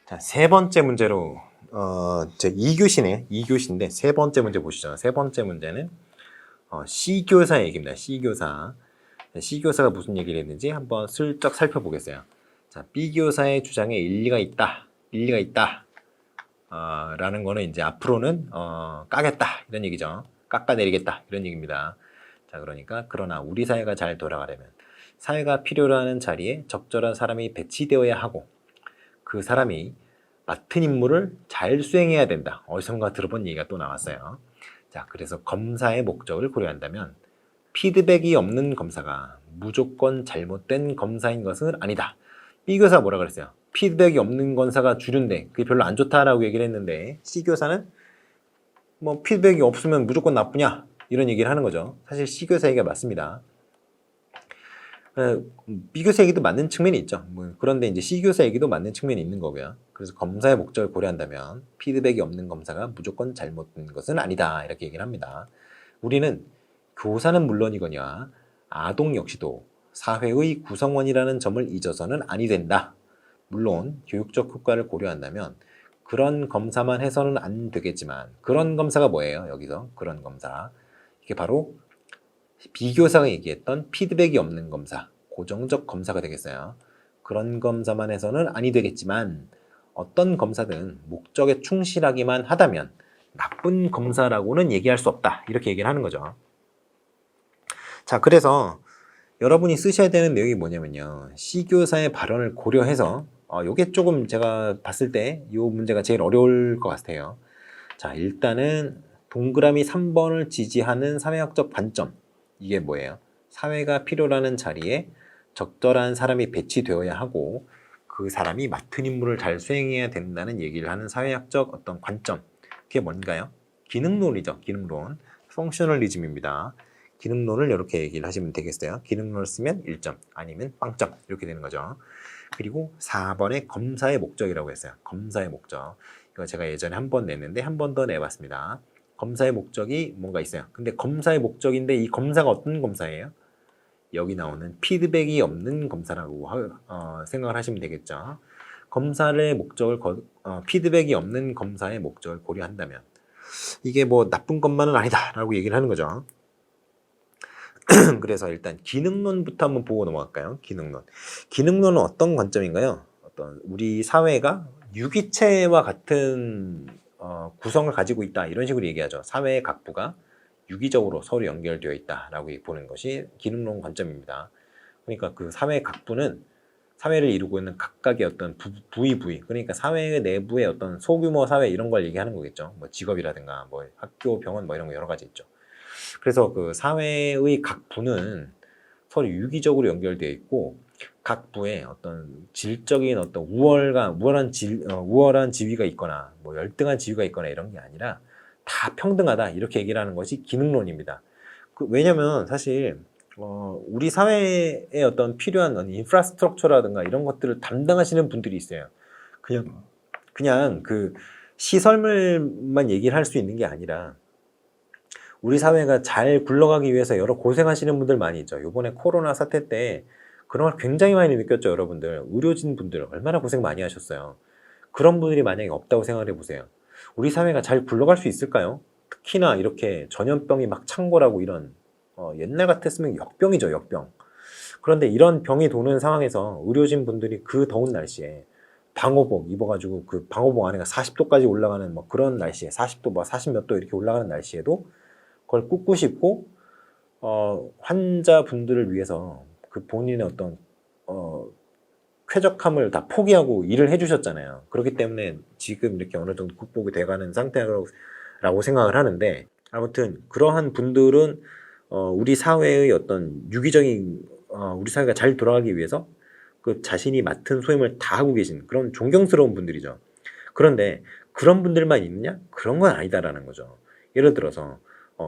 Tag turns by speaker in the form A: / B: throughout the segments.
A: 자, 세 번째 문제로 제 2교시네요. 2교시인데 세 번째 문제 보시죠. 세 번째 문제는 C교사 얘기입니다. C교사. C교사가 무슨 얘기를 했는지 한번 슬쩍 살펴보겠어요. 자, B교사의 주장에 일리가 있다. 라는 거는 이제 앞으로는 까겠다 이런 얘기죠. 깎아내리겠다 이런 얘기입니다. 자, 그러나 우리 사회가 잘 돌아가려면 사회가 필요로 하는 자리에 적절한 사람이 배치되어야 하고 그 사람이 맡은 임무를 잘 수행해야 된다. 어디선가 들어본 얘기가 또 나왔어요. 자, 그래서 검사의 목적을 고려한다면 피드백이 없는 검사가 무조건 잘못된 검사인 것은 아니다. B교사 뭐라 그랬어요? 피드백이 없는 검사가 주류인데 그게 별로 안 좋다라고 얘기를 했는데 C교사는 뭐 피드백이 없으면 무조건 나쁘냐? 이런 얘기를 하는 거죠. 사실 C교사 얘기가 맞습니다. B교사 얘기도 맞는 측면이 있죠. 그런데 이제 C교사 얘기도 맞는 측면이 있는 거고요. 그래서 검사의 목적을 고려한다면 피드백이 없는 검사가 무조건 잘못된 것은 아니다. 이렇게 얘기를 합니다. 우리는 교사는 물론이거니와 아동 역시도 사회의 구성원이라는 점을 잊어서는 아니 된다. 물론 교육적 효과를 고려한다면 그런 검사만 해서는 안 되겠지만 그런 검사가 뭐예요? 여기서 그런 검사. 이게 바로 B교사가 얘기했던 피드백이 없는 검사, 고정적 검사가 되겠어요. 그런 검사만 해서는 아니 되겠지만 어떤 검사든 목적에 충실하기만 하다면 나쁜 검사라고는 얘기할 수 없다. 이렇게 얘기를 하는 거죠. 자, 그래서 여러분이 쓰셔야 되는 내용이 뭐냐면요. C교사의 발언을 고려해서 요게 조금 제가 봤을 때 이 문제가 제일 어려울 것 같아요. 자, 일단은 동그라미 3번을 지지하는 사회학적 관점. 이게 뭐예요? 사회가 필요로 하는 자리에 적절한 사람이 배치되어야 하고 그 사람이 맡은 임무를 잘 수행해야 된다는 얘기를 하는 사회학적 어떤 관점. 그게 뭔가요? 기능론이죠. 기능론. 펑셔널리즘입니다. 기능론을 이렇게 얘기를 하시면 되겠어요. 기능론을 쓰면 1점 아니면 0점 이렇게 되는 거죠. 그리고 4번에 검사의 목적이라고 했어요. 검사의 목적. 이거 제가 예전에 한 번 냈는데 한 번 더 내봤습니다. 검사의 목적이 뭔가 있어요. 근데 검사의 목적인데 이 검사가 어떤 검사예요? 여기 나오는 피드백이 없는 검사라고 생각을 하시면 되겠죠. 검사의 목적을 피드백이 없는 검사의 목적을 고려한다면 이게 뭐 나쁜 것만은 아니다라고 얘기를 하는 거죠. 그래서 일단 기능론부터 한번 보고 넘어갈까요? 기능론. 기능론은 어떤 관점인가요? 어떤 우리 사회가 유기체와 같은 구성을 가지고 있다 이런 식으로 얘기하죠. 사회의 각부가 유기적으로 서로 연결되어 있다라고 보는 것이 기능론 관점입니다. 그러니까 그 사회의 각부는 사회를 이루고 있는 각각의 어떤 부위 그러니까 사회 내부의 어떤 소규모 사회 이런 걸 얘기하는 거겠죠. 뭐 직업이라든가 뭐 학교, 병원 뭐 이런 거 여러 가지 있죠. 그래서 그 사회의 각 부는 서로 유기적으로 연결되어 있고 각 부에 어떤 질적인 어떤 우월한 지위가 있거나 뭐 열등한 지위가 있거나 이런 게 아니라 다 평등하다 이렇게 얘기를 하는 것이 기능론입니다. 왜냐면 사실 우리 사회에 어떤 필요한 인프라스트럭처라든가 이런 것들을 담당하시는 분들이 있어요. 그냥 그 시설물만 얘기를 할 수 있는 게 아니라 우리 사회가 잘 굴러가기 위해서 여러 고생하시는 분들 많이 있죠. 이번에 코로나 사태 때 그런 걸 굉장히 많이 느꼈죠, 여러분들. 의료진 분들 얼마나 고생 많이 하셨어요. 그런 분들이 만약에 없다고 생각을 해보세요. 우리 사회가 잘 굴러갈 수 있을까요? 특히나 이렇게 전염병이 막 창궐하고 이런 옛날 같았으면 역병이죠, 역병. 그런데 이런 병이 도는 상황에서 의료진 분들이 그 더운 날씨에 방호복 입어가지고 그 방호복 안에가 40도까지 올라가는 뭐 그런 날씨에 40도, 뭐 40 몇 도 이렇게 올라가는 날씨에도 그걸 꿋꿋이 입고 환자분들을 위해서 그 본인의 어떤 쾌적함을 다 포기하고 일을 해주셨잖아요. 그렇기 때문에 지금 이렇게 어느 정도 극복이 돼가는 상태라고 생각을 하는데 아무튼 그러한 분들은 우리 사회의 어떤 유기적인 우리 사회가 잘 돌아가기 위해서 그 자신이 맡은 소임을 다 하고 계신 그런 존경스러운 분들이죠. 그런데 그런 분들만 있느냐? 그런 건 아니다라는 거죠. 예를 들어서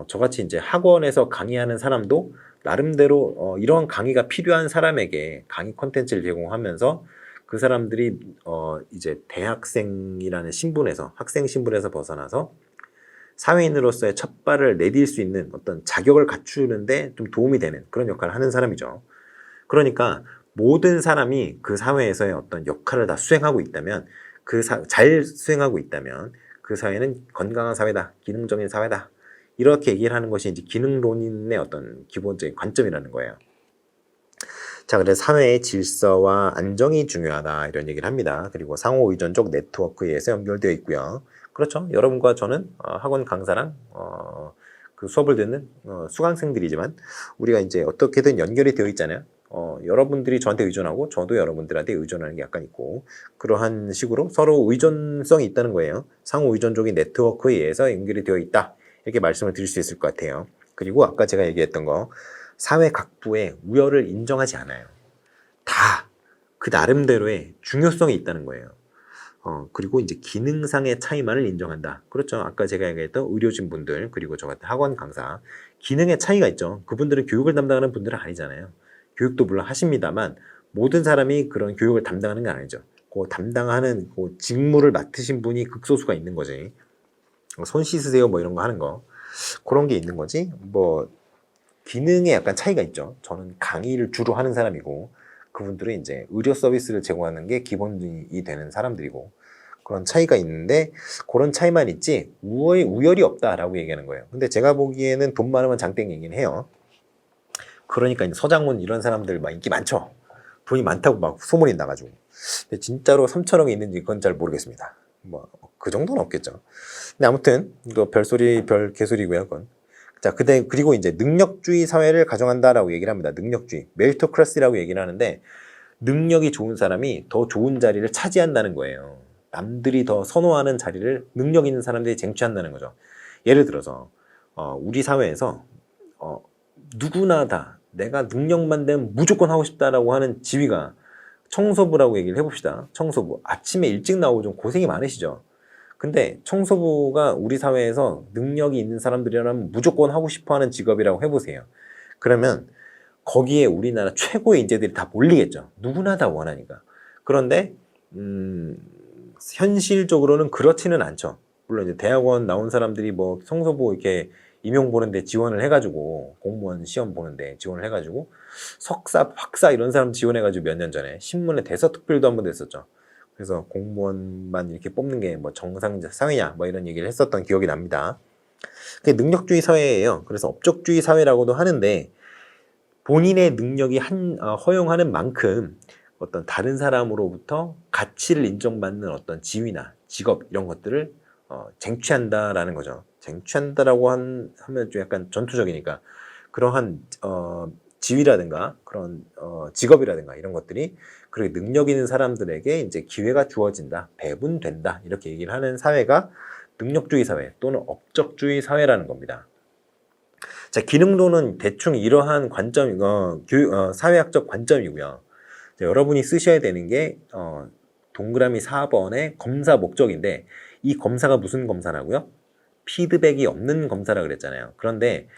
A: 저같이 이제 학원에서 강의하는 사람도 나름대로 이러한 강의가 필요한 사람에게 강의 콘텐츠를 제공하면서 그 사람들이 이제 대학생이라는 신분에서 학생 신분에서 벗어나서 사회인으로서의 첫 발을 내딜 수 있는 어떤 자격을 갖추는데 좀 도움이 되는 그런 역할을 하는 사람이죠. 그러니까 모든 사람이 그 사회에서의 어떤 역할을 다 수행하고 있다면 잘 수행하고 있다면 그 사회는 건강한 사회다, 기능적인 사회다. 이렇게 얘기를 하는 것이 이제 기능론인의 어떤 기본적인 관점이라는 거예요. 자, 그래서 사회의 질서와 안정이 중요하다 이런 얘기를 합니다. 그리고 상호 의존적 네트워크에 의해서 연결되어 있고요. 그렇죠. 여러분과 저는 학원 강사랑 그 수업을 듣는 수강생들이지만 우리가 이제 어떻게든 연결이 되어 있잖아요. 여러분들이 저한테 의존하고 저도 여러분들한테 의존하는 게 약간 있고 그러한 식으로 서로 의존성이 있다는 거예요. 상호 의존적인 네트워크에 의해서 연결이 되어 있다. 이렇게 말씀을 드릴 수 있을 것 같아요. 그리고 아까 제가 얘기했던 거 사회 각부의 우열을 인정하지 않아요. 다 그 나름대로의 중요성이 있다는 거예요. 그리고 이제 기능상의 차이만을 인정한다. 그렇죠. 아까 제가 얘기했던 의료진 분들, 그리고 저 같은 학원 강사, 기능의 차이가 있죠. 그분들은 교육을 담당하는 분들은 아니잖아요. 교육도 물론 하십니다만, 모든 사람이 그런 교육을 담당하는 건 아니죠. 그 담당하는 그 직무를 맡으신 분이 극소수가 있는 거지. 손 씻으세요, 뭐 이런 거 하는 거. 그런 게 있는 거지. 뭐, 기능에 약간 차이가 있죠. 저는 강의를 주로 하는 사람이고, 그분들은 이제 의료 서비스를 제공하는 게 기본이 되는 사람들이고 그런 차이가 있는데 그런 차이만 있지 우열이 없다라고 얘기하는 거예요. 근데 제가 보기에는 돈 많으면 장땡이긴 해요. 그러니까 이제 서장훈 이런 사람들 막 인기 많죠. 돈이 많다고 막 소문이 나가지고. 근데 진짜로 3천억이 있는지 그건 잘 모르겠습니다. 뭐 그 정도는 없겠죠. 근데 아무튼 이거 별소리 별 개소리고요. 그건. 자, 그리고 이제 능력주의 사회를 가정한다라고 얘기를 합니다. 능력주의. 메리토크라시라고 얘기를 하는데 능력이 좋은 사람이 더 좋은 자리를 차지한다는 거예요. 남들이 더 선호하는 자리를 능력 있는 사람들이 쟁취한다는 거죠. 예를 들어서 우리 사회에서 누구나 다 내가 능력만 되면 무조건 하고 싶다라고 하는 지위가 청소부라고 얘기를 해봅시다. 청소부. 아침에 일찍 나오고 좀 고생이 많으시죠. 근데 청소부가 우리 사회에서 능력이 있는 사람들이라면 무조건 하고 싶어하는 직업이라고 해보세요. 그러면 거기에 우리나라 최고의 인재들이 다 몰리겠죠. 누구나 다 원하니까. 그런데 현실적으로는 그렇지는 않죠. 물론 이제 대학원 나온 사람들이 뭐 청소부 이렇게 임용 보는데 지원을 해가지고 공무원 시험 보는데 지원을 해가지고 석사, 박사 이런 사람 지원해가지고 몇 년 전에 신문에 대서특필도 한번 됐었죠. 그래서 공무원만 이렇게 뽑는 게 뭐 정상 사회냐 뭐 이런 얘기를 했었던 기억이 납니다. 그게 능력주의 사회예요. 그래서 업적주의 사회라고도 하는데 본인의 능력이 허용하는 만큼 어떤 다른 사람으로부터 가치를 인정받는 어떤 지위나 직업 이런 것들을 쟁취한다라는 거죠. 쟁취한다라고 하면 좀 약간 전투적이니까 그러한 지위라든가 그런 직업이라든가 이런 것들이 그렇게 능력 있는 사람들에게 이제 기회가 주어진다, 배분된다 이렇게 얘기를 하는 사회가 능력주의 사회 또는 업적주의 사회라는 겁니다. 자, 기능론은 대충 이러한 관점, 사회학적 관점이고요. 자, 여러분이 쓰셔야 되는 게 동그라미 4번의 검사 목적인데 이 검사가 무슨 검사라고요? 피드백이 없는 검사라 그랬잖아요. 그런데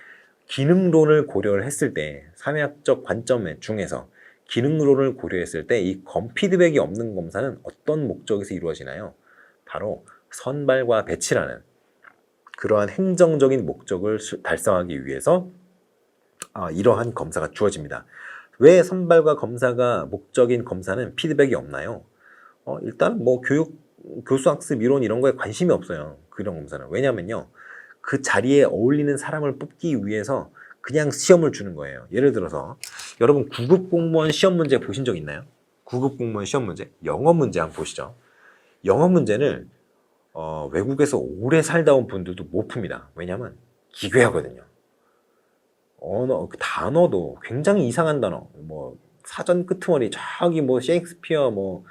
A: 기능론을 고려를 했을 때 사회학적 관점 중에서 기능론을 고려했을 때 이 피드백이 없는 검사는 어떤 목적에서 이루어지나요? 바로 선발과 배치라는 그러한 행정적인 목적을 달성하기 위해서 이러한 검사가 주어집니다. 왜 선발과 검사가 목적인 검사는 피드백이 없나요? 일단 뭐 교수 학습 이론 이런 거에 관심이 없어요. 그런 검사는. 왜냐면요. 그 자리에 어울리는 사람을 뽑기 위해서 그냥 시험을 주는 거예요. 예를 들어서 여러분 9급 공무원 시험 문제 보신 적 있나요? 9급 공무원 시험 문제, 영어 문제 한번 보시죠. 영어 문제는 외국에서 오래 살다 온 분들도 못 풉니다. 왜냐면 기괴하거든요. 그 단어도 굉장히 이상한 단어, 뭐 사전 끄트머리 저기 뭐 셰익스피어 뭐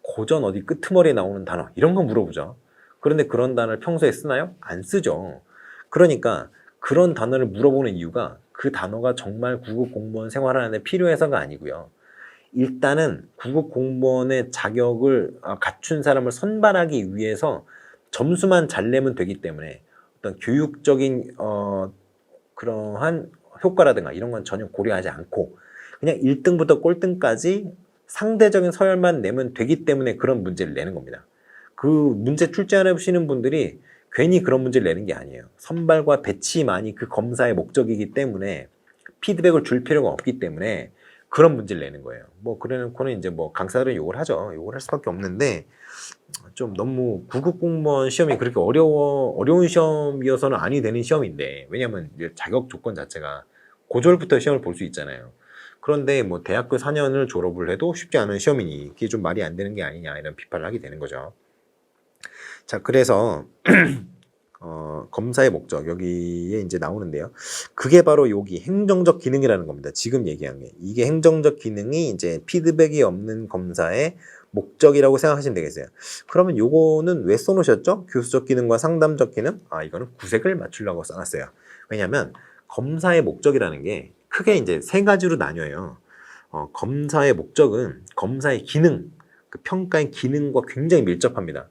A: 고전 어디 끄트머리에 나오는 단어 이런 거 물어보죠. 그런데 그런 단어를 평소에 쓰나요? 안 쓰죠. 그러니까 그런 단어를 물어보는 이유가 그 단어가 정말 9급 공무원 생활하는 데 필요해서가 아니고요. 일단은 9급 공무원의 자격을 갖춘 사람을 선발하기 위해서 점수만 잘 내면 되기 때문에 어떤 교육적인 그러한 효과라든가 이런 건 전혀 고려하지 않고 그냥 1등부터 꼴등까지 상대적인 서열만 내면 되기 때문에 그런 문제를 내는 겁니다. 그 문제 출제하시는 분들이 괜히 그런 문제를 내는 게 아니에요. 선발과 배치만이 그 검사의 목적이기 때문에 피드백을 줄 필요가 없기 때문에 그런 문제를 내는 거예요. 뭐 그래놓고는 이제 뭐 강사들은 욕을 하죠. 욕을 할 수밖에 없는데 좀 너무 구급 공무원 시험이 그렇게 어려운 시험이어서는 아니 되는 시험인데, 왜냐면 이제 자격 조건 자체가 고졸부터 시험을 볼 수 있잖아요. 그런데 뭐 대학교 4년을 졸업을 해도 쉽지 않은 시험이니 그게 좀 말이 안 되는 게 아니냐 이런 비판을 하게 되는 거죠. 자, 그래서 검사의 목적 여기에 이제 나오는데요. 그게 바로 여기 행정적 기능이라는 겁니다. 지금 얘기한 게 이게 행정적 기능이 이제 피드백이 없는 검사의 목적이라고 생각하시면 되겠어요. 그러면 요거는 왜 써놓으셨죠? 교수적 기능과 상담적 기능? 이거는 구색을 맞추려고 써놨어요. 왜냐하면 검사의 목적이라는 게 크게 이제 세 가지로 나뉘어요. 검사의 목적은 검사의 기능, 그 평가의 기능과 굉장히 밀접합니다.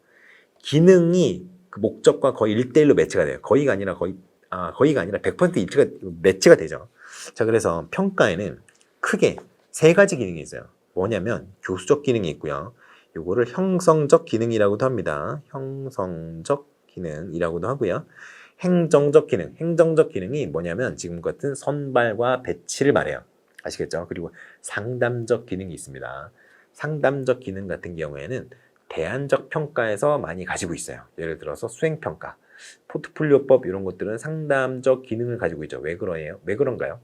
A: 기능이 그 목적과 거의 1대1로 매치가 돼요. 거의가 아니라 100% 일치가 매치가 되죠. 자, 그래서 평가에는 크게 세 가지 기능이 있어요. 뭐냐면 교수적 기능이 있고요. 요거를 형성적 기능이라고도 합니다. 형성적 기능이라고도 하고요. 행정적 기능. 행정적 기능이 뭐냐면 지금 같은 선발과 배치를 말해요. 아시겠죠? 그리고 상담적 기능이 있습니다. 상담적 기능 같은 경우에는 대안적 평가에서 많이 가지고 있어요. 예를 들어서 수행평가, 포트폴리오법 이런 것들은 상담적 기능을 가지고 있죠. 왜 그런가요?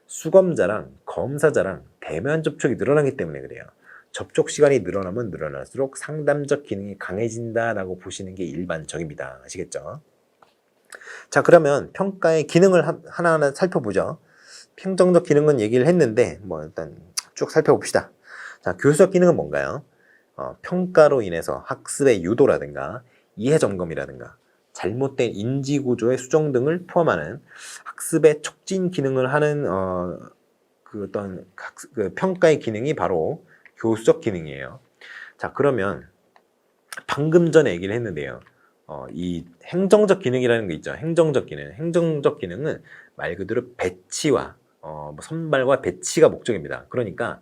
A: 수검자랑 검사자랑 대면 접촉이 늘어나기 때문에 그래요. 접촉 시간이 늘어나면 늘어날수록 상담적 기능이 강해진다라고 보시는 게 일반적입니다. 아시겠죠? 자, 그러면 평가의 기능을 하나하나 살펴보죠. 행정적 기능은 얘기를 했는데 뭐 일단 쭉 살펴봅시다. 자, 교수적 기능은 뭔가요? 평가로 인해서 학습의 유도라든가 이해 점검이라든가 잘못된 인지 구조의 수정 등을 포함하는 학습의 촉진 기능을 하는 그 평가의 기능이 바로 교수적 기능이에요. 자, 그러면 방금 전에 얘기를 했는데요. 이 행정적 기능이라는 게 있죠. 행정적 기능. 행정적 기능은 말 그대로 배치와 선발과 배치가 목적입니다. 그러니까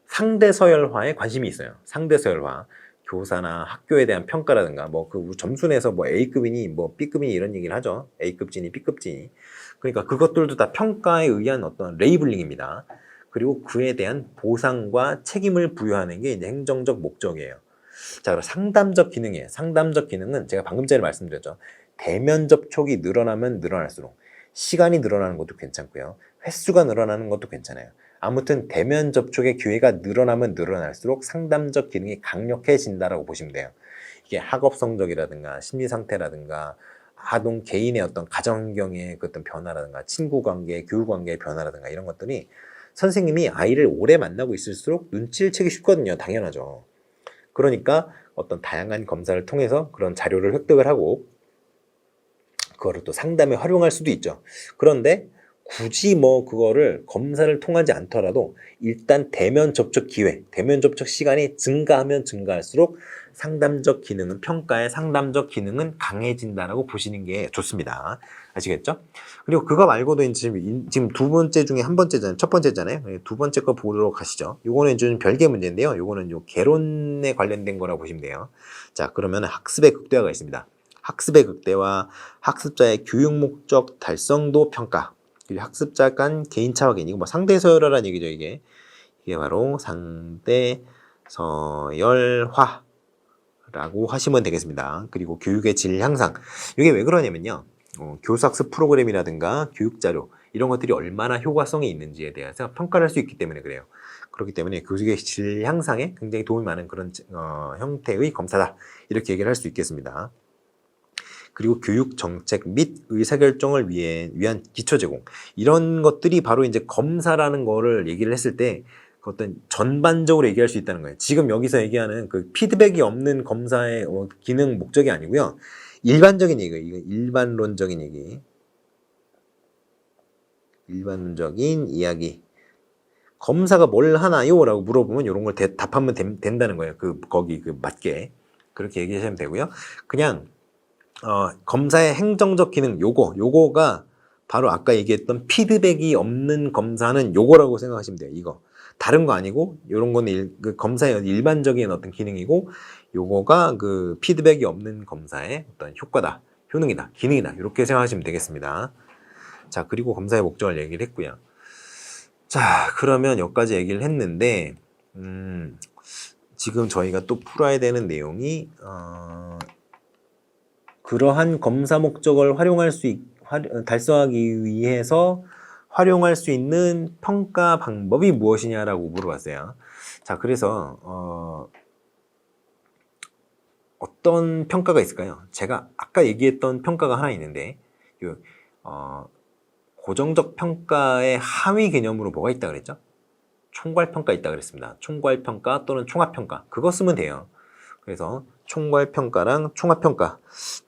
A: 상대 서열화에 관심이 있어요. 상대 서열화. 교사나 학교에 대한 평가라든가 그 점수 내서 A급이니 B급이니 이런 얘기를 하죠. A급지니 B급지니. 그러니까 그것들도 다 평가에 의한 어떤 레이블링입니다. 그리고 그에 대한 보상과 책임을 부여하는 게 이제 행정적 목적이에요. 자, 그럼 상담적 기능이에요. 상담적 기능은 제가 방금 전에 말씀드렸죠. 대면 접촉이 늘어나면 늘어날수록 시간이 늘어나는 것도 괜찮고요. 횟수가 늘어나는 것도 괜찮아요. 아무튼 대면 접촉의 기회가 늘어나면 늘어날수록 상담적 기능이 강력해진다라고 보시면 돼요. 이게 학업 성적이라든가 심리 상태라든가 아동 개인의 어떤 가정 환경의 어떤 변화라든가 친구 관계, 교육 관계의 변화라든가 이런 것들이 선생님이 아이를 오래 만나고 있을수록 눈치를 채기 쉽거든요. 당연하죠. 그러니까 어떤 다양한 검사를 통해서 그런 자료를 획득을 하고 그거를 또 상담에 활용할 수도 있죠. 그런데 굳이 그거를 검사를 통하지 않더라도 일단 대면 접촉 기회, 대면 접촉 시간이 증가하면 증가할수록 상담적 기능은 평가의 상담적 기능은 강해진다라고 보시는 게 좋습니다. 아시겠죠? 그리고 그거 말고도 지금 두 번째 중에 한 번째잖아요. 첫 번째잖아요. 두 번째 거 보도록 가시죠. 요거는 좀 별개 문제인데요. 요거는 개론에 관련된 거라고 보시면 돼요. 자, 그러면 학습의 극대화가 있습니다. 학습의 극대화, 학습자의 교육 목적 달성도 평가, 그리고 학습자 간 개인차 확인. 이거 상대 서열화라는 얘기죠. 이게 바로 상대 서열화라고 하시면 되겠습니다. 그리고 교육의 질 향상. 이게 왜 그러냐면요. 교수학습 프로그램이라든가 교육자료 이런 것들이 얼마나 효과성이 있는지에 대해서 평가를 할 수 있기 때문에 그래요. 그렇기 때문에 교육의 질 향상에 굉장히 도움이 많은 그런 형태의 검사다. 이렇게 얘기를 할 수 있겠습니다. 그리고 교육 정책 및 의사결정을 위한 기초 제공. 이런 것들이 바로 이제 검사라는 거를 얘기를 했을 때 어떤 전반적으로 얘기할 수 있다는 거예요. 지금 여기서 얘기하는 그 피드백이 없는 검사의 기능 목적이 아니고요. 일반적인 얘기예요. 이거 일반론적인 얘기. 일반적인 이야기. 검사가 뭘 하나요? 라고 물어보면 이런 걸 답하면 된다는 거예요. 거기 맞게. 그렇게 얘기하시면 되고요. 그냥 검사의 행정적 기능 요거가 바로 아까 얘기했던 피드백이 없는 검사는 요거라고 생각하시면 돼요. 이거 다른 거 아니고 요런 거는 그 검사의 일반적인 어떤 기능이고 요거가 그 피드백이 없는 검사의 어떤 효과다, 효능이다, 기능이다 이렇게 생각하시면 되겠습니다. 자, 그리고 검사의 목적을 얘기를 했고요. 자, 그러면 여기까지 얘기를 했는데 지금 저희가 또 풀어야 되는 내용이 그러한 검사 목적을 달성하기 위해서 활용할 수 있는 평가 방법이 무엇이냐라고 물어봤어요. 자, 그래서 어떤 평가가 있을까요? 제가 아까 얘기했던 평가가 하나 있는데 고정적 평가의 하위 개념으로 뭐가 있다 그랬죠? 총괄평가 있다 그랬습니다. 총괄평가 또는 총합평가 그거 쓰면 돼요. 그래서 총괄평가랑 총합평가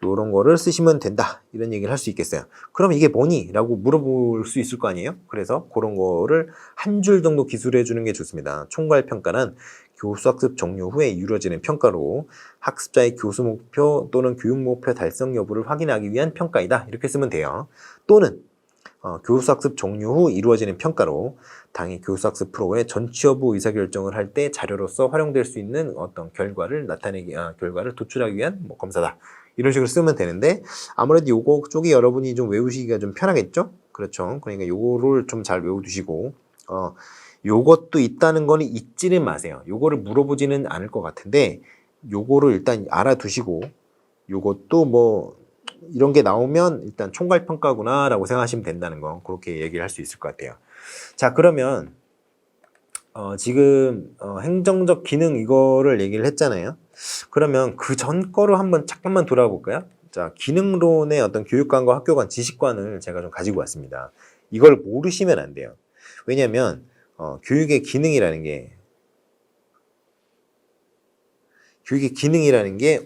A: 이런 거를 쓰시면 된다 이런 얘기를 할 수 있겠어요. 그럼 이게 뭐니? 라고 물어볼 수 있을 거 아니에요? 그래서 그런 거를 한 줄 정도 기술해 주는 게 좋습니다. 총괄평가는 교수학습 종료 후에 이루어지는 평가로 학습자의 교수 목표 또는 교육 목표 달성 여부를 확인하기 위한 평가이다 이렇게 쓰면 돼요. 또는 교수학습 종료 후 이루어지는 평가로 당의 교수학습 프로그램의 전치 여부 의사결정을 할 때 자료로서 활용될 수 있는 어떤 결과를 결과를 도출하기 위한 검사다. 이런 식으로 쓰면 되는데 아무래도 요거 쪽이 여러분이 좀 외우시기가 좀 편하겠죠? 그렇죠. 그러니까 요거를 좀 잘 외워두시고 요것도 있다는 거는 잊지는 마세요. 요거를 물어보지는 않을 것 같은데 요거를 일단 알아두시고 요것도 이런 게 나오면 일단 총괄평가구나 라고 생각하시면 된다는 거 그렇게 얘기를 할 수 있을 것 같아요. 자, 그러면 지금 행정적 기능 이거를 얘기를 했잖아요. 그러면 그 전 거로 한번 잠깐만 돌아볼까요? 자, 기능론의 어떤 교육관과 학교관 지식관을 제가 좀 가지고 왔습니다. 이걸 모르시면 안 돼요. 왜냐면 교육의 기능이라는 게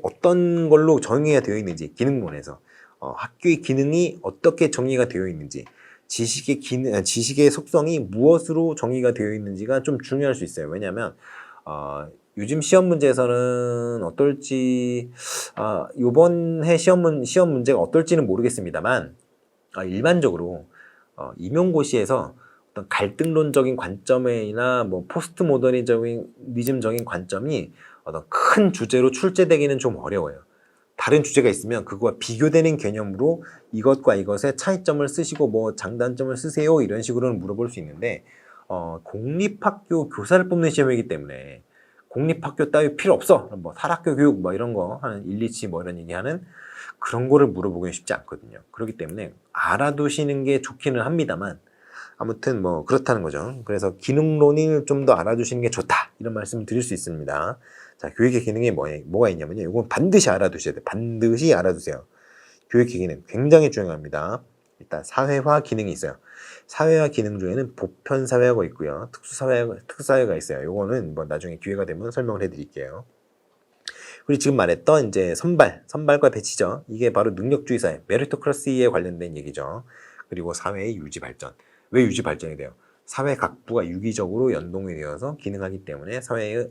A: 어떤 걸로 정의가 되어 있는지 기능론에서 학교의 기능이 어떻게 정의가 되어 있는지 지식의 속성이 무엇으로 정의가 되어 있는지가 좀 중요할 수 있어요. 왜냐하면 요즘 시험 문제에서는 어떨지 이번 해 시험 문제가 어떨지는 모르겠습니다만 일반적으로 임용고시에서 어떤 갈등론적인 관점이나 포스트 모더니즘적인 관점이 어떤 큰 주제로 출제되기는 좀 어려워요. 다른 주제가 있으면 그거와 비교되는 개념으로 이것과 이것의 차이점을 쓰시고 장단점을 쓰세요 이런 식으로는 물어볼 수 있는데 공립학교 교사를 뽑는 시험이기 때문에 공립학교 따위 필요 없어 사립학교 교육 이런 거 하는 127 이런 얘기하는 그런 거를 물어보기는 쉽지 않거든요. 그렇기 때문에 알아두시는 게 좋기는 합니다만 아무튼 그렇다는 거죠. 그래서 기능론을 좀 더 알아두시는 게 좋다 이런 말씀을 드릴 수 있습니다. 자, 교육의 기능이 뭐가 있냐면요. 이건 반드시 알아두셔야 돼요. 반드시 알아두세요. 교육의 기능 굉장히 중요합니다. 일단 사회화 기능이 있어요. 사회화 기능 중에는 보편사회화가 있고요. 특수사회가 있어요. 요거는 나중에 기회가 되면 설명을 해드릴게요. 그리고 지금 말했던 이제 선발과 배치죠. 이게 바로 능력주의 사회, 메리토크라시에 관련된 얘기죠. 그리고 사회의 유지 발전. 왜 유지 발전이 돼요? 사회 각부가 유기적으로 연동이 되어서 기능하기 때문에 사회의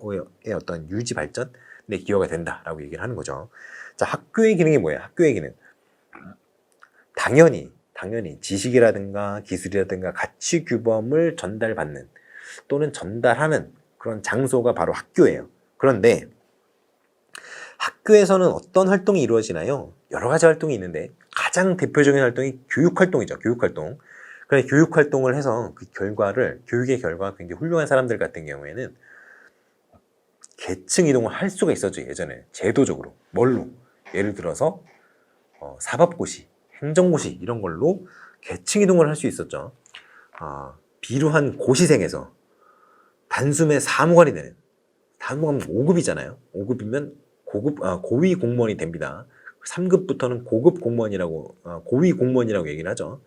A: 어떤 유지 발전에 기여가 된다라고 얘기를 하는 거죠. 자, 학교의 기능이 뭐예요? 학교의 기능. 당연히 지식이라든가 기술이라든가 가치 규범을 전달받는 또는 전달하는 그런 장소가 바로 학교예요. 그런데 학교에서는 어떤 활동이 이루어지나요? 여러 가지 활동이 있는데 가장 대표적인 활동이 교육활동이죠. 교육활동. 그래서 교육활동을 해서 그 교육의 결과가 굉장히 훌륭한 사람들 같은 경우에는 계층 이동을 할 수가 있었죠. 예전에 제도적으로. 뭘로? 예를 들어서 사법고시, 행정고시 이런 걸로 계층 이동을 할 수 있었죠. 비루한 고시생에서 단숨에 사무관이 되는, 사무관 5급이잖아요. 5급이면 고위 공무원이 됩니다. 3급부터는 고급 공무원이라고, 고위 공무원이라고 얘기를 하죠.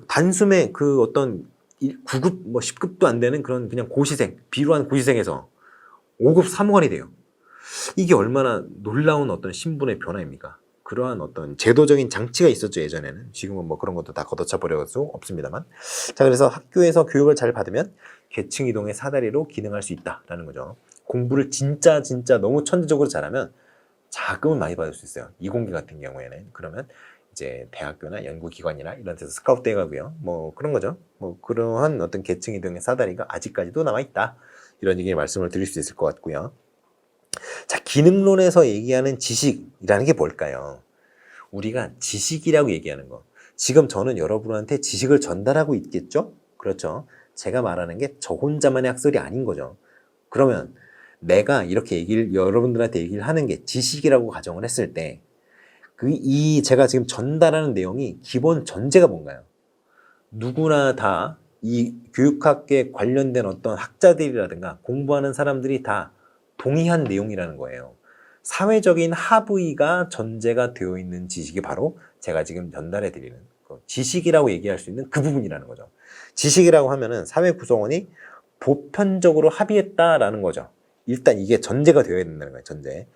A: 단숨에 그 어떤 9급, 10급도 안 되는 그런 그냥 비루한 고시생에서 5급 사무관이 돼요. 이게 얼마나 놀라운 어떤 신분의 변화입니까? 그러한 어떤 제도적인 장치가 있었죠, 예전에는. 지금은 그런 것도 다 걷어차 버릴 수 없습니다만. 자, 그래서 학교에서 교육을 잘 받으면 계층 이동의 사다리로 기능할 수 있다라는 거죠. 공부를 진짜 너무 천재적으로 잘하면 자금을 많이 받을 수 있어요. 이공계 같은 경우에는. 그러면 이제 대학교나 연구기관이나 이런 데서 스카우트 돼가고요. 그런 거죠. 그러한 어떤 계층 이동의 사다리가 아직까지도 남아있다. 이런 얘기를 말씀을 드릴 수 있을 것 같고요. 자, 기능론에서 얘기하는 지식이라는 게 뭘까요? 우리가 지식이라고 얘기하는 거. 지금 저는 여러분한테 지식을 전달하고 있겠죠? 그렇죠. 제가 말하는 게 저 혼자만의 학설이 아닌 거죠. 그러면 내가 이렇게 여러분들한테 얘기를 하는 게 지식이라고 가정을 했을 때, 제가 지금 전달하는 내용이 기본 전제가 뭔가요? 누구나 다 이 교육학에 관련된 어떤 학자들이라든가 공부하는 사람들이 다 동의한 내용이라는 거예요. 사회적인 합의가 전제가 되어 있는 지식이 바로 제가 지금 전달해 드리는 지식이라고 얘기할 수 있는 그 부분이라는 거죠. 지식이라고 하면은 사회 구성원이 보편적으로 합의했다라는 거죠. 일단 이게 전제가 되어야 된다는 거예요. 전제.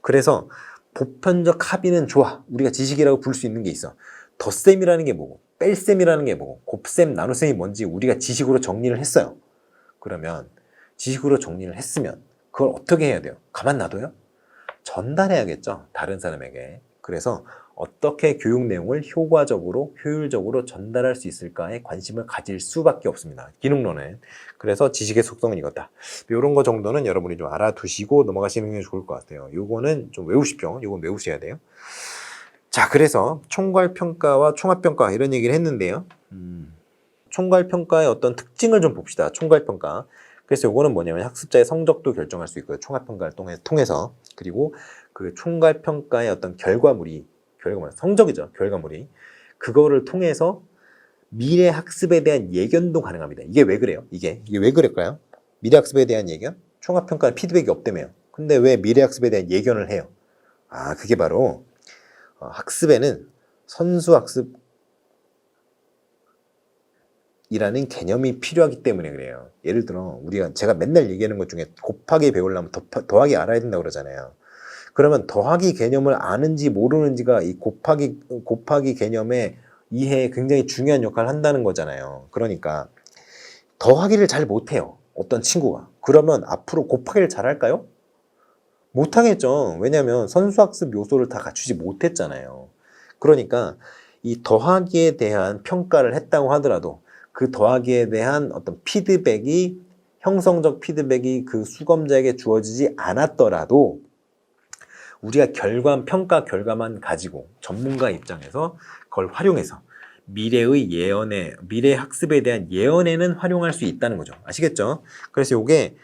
A: 그래서 보편적 합의는 좋아. 우리가 지식이라고 부를 수 있는 게 있어. 덧셈이라는 게 뭐고, 뺄셈이라는 게 뭐고, 곱셈, 나눗셈이 뭔지 우리가 지식으로 정리를 했어요. 그러면 지식으로 정리를 했으면 그걸 어떻게 해야 돼요? 가만 놔둬요? 전달해야겠죠. 다른 사람에게. 그래서 어떻게 교육 내용을 효과적으로, 효율적으로 전달할 수 있을까에 관심을 가질 수밖에 없습니다. 기능론은. 그래서 지식의 속성은 이거다. 이런 거 정도는 여러분이 좀 알아두시고 넘어가시는 게 좋을 것 같아요. 요거는 좀 외우십시오. 요건 외우셔야 돼요. 자, 그래서 총괄평가와 총합평가 이런 얘기를 했는데요. 총괄평가의 어떤 특징을 좀 봅시다. 총괄평가. 그래서 요거는 뭐냐면 학습자의 성적도 결정할 수 있고요. 총합평가를 통해서. 그리고 그 총괄평가의 어떤 결과물이 성적이죠. 결과물이. 그거를 통해서 미래 학습에 대한 예견도 가능합니다. 이게 왜 그래요? 이게 왜 그럴까요? 미래 학습에 대한 예견? 총합평가 피드백이 없다며요. 근데 왜 미래 학습에 대한 예견을 해요? 그게 바로 학습에는 선수학습이라는 개념이 필요하기 때문에 그래요. 예를 들어 제가 맨날 얘기하는 것 중에 곱하기 배우려면 더하기 알아야 된다고 그러잖아요. 그러면 더하기 개념을 아는지 모르는지가 이 곱하기 개념의 이해에 굉장히 중요한 역할을 한다는 거잖아요. 그러니까 더하기를 잘 못해요. 어떤 친구가. 그러면 앞으로 곱하기를 잘할까요? 못하겠죠. 왜냐하면 선수학습 요소를 다 갖추지 못했잖아요. 그러니까 이 더하기에 대한 평가를 했다고 하더라도 그 더하기에 대한 어떤 형성적 피드백이 그 수검자에게 주어지지 않았더라도 우리가 평가 결과만 가지고 전문가 입장에서 그걸 활용해서 미래 학습에 대한 예언에는 활용할 수 있다는 거죠. 아시겠죠? 그래서 이게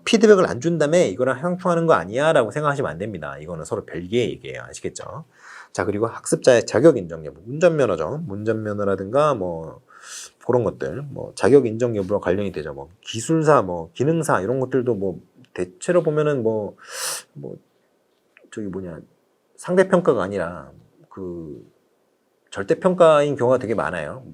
A: 피드백을 안 준다며 이거랑 형평하는 거 아니야? 라고 생각하시면 안 됩니다. 이거는 서로 별개의 얘기예요. 아시겠죠? 자, 그리고 학습자의 자격 인정 여부. 운전면허죠. 운전면허라든가 그런 것들, 자격 인정 여부와 관련이 되죠. 기술사, 기능사 이런 것들도 대체로 보면은 상대평가가 아니라 절대평가인 경우가 되게 많아요.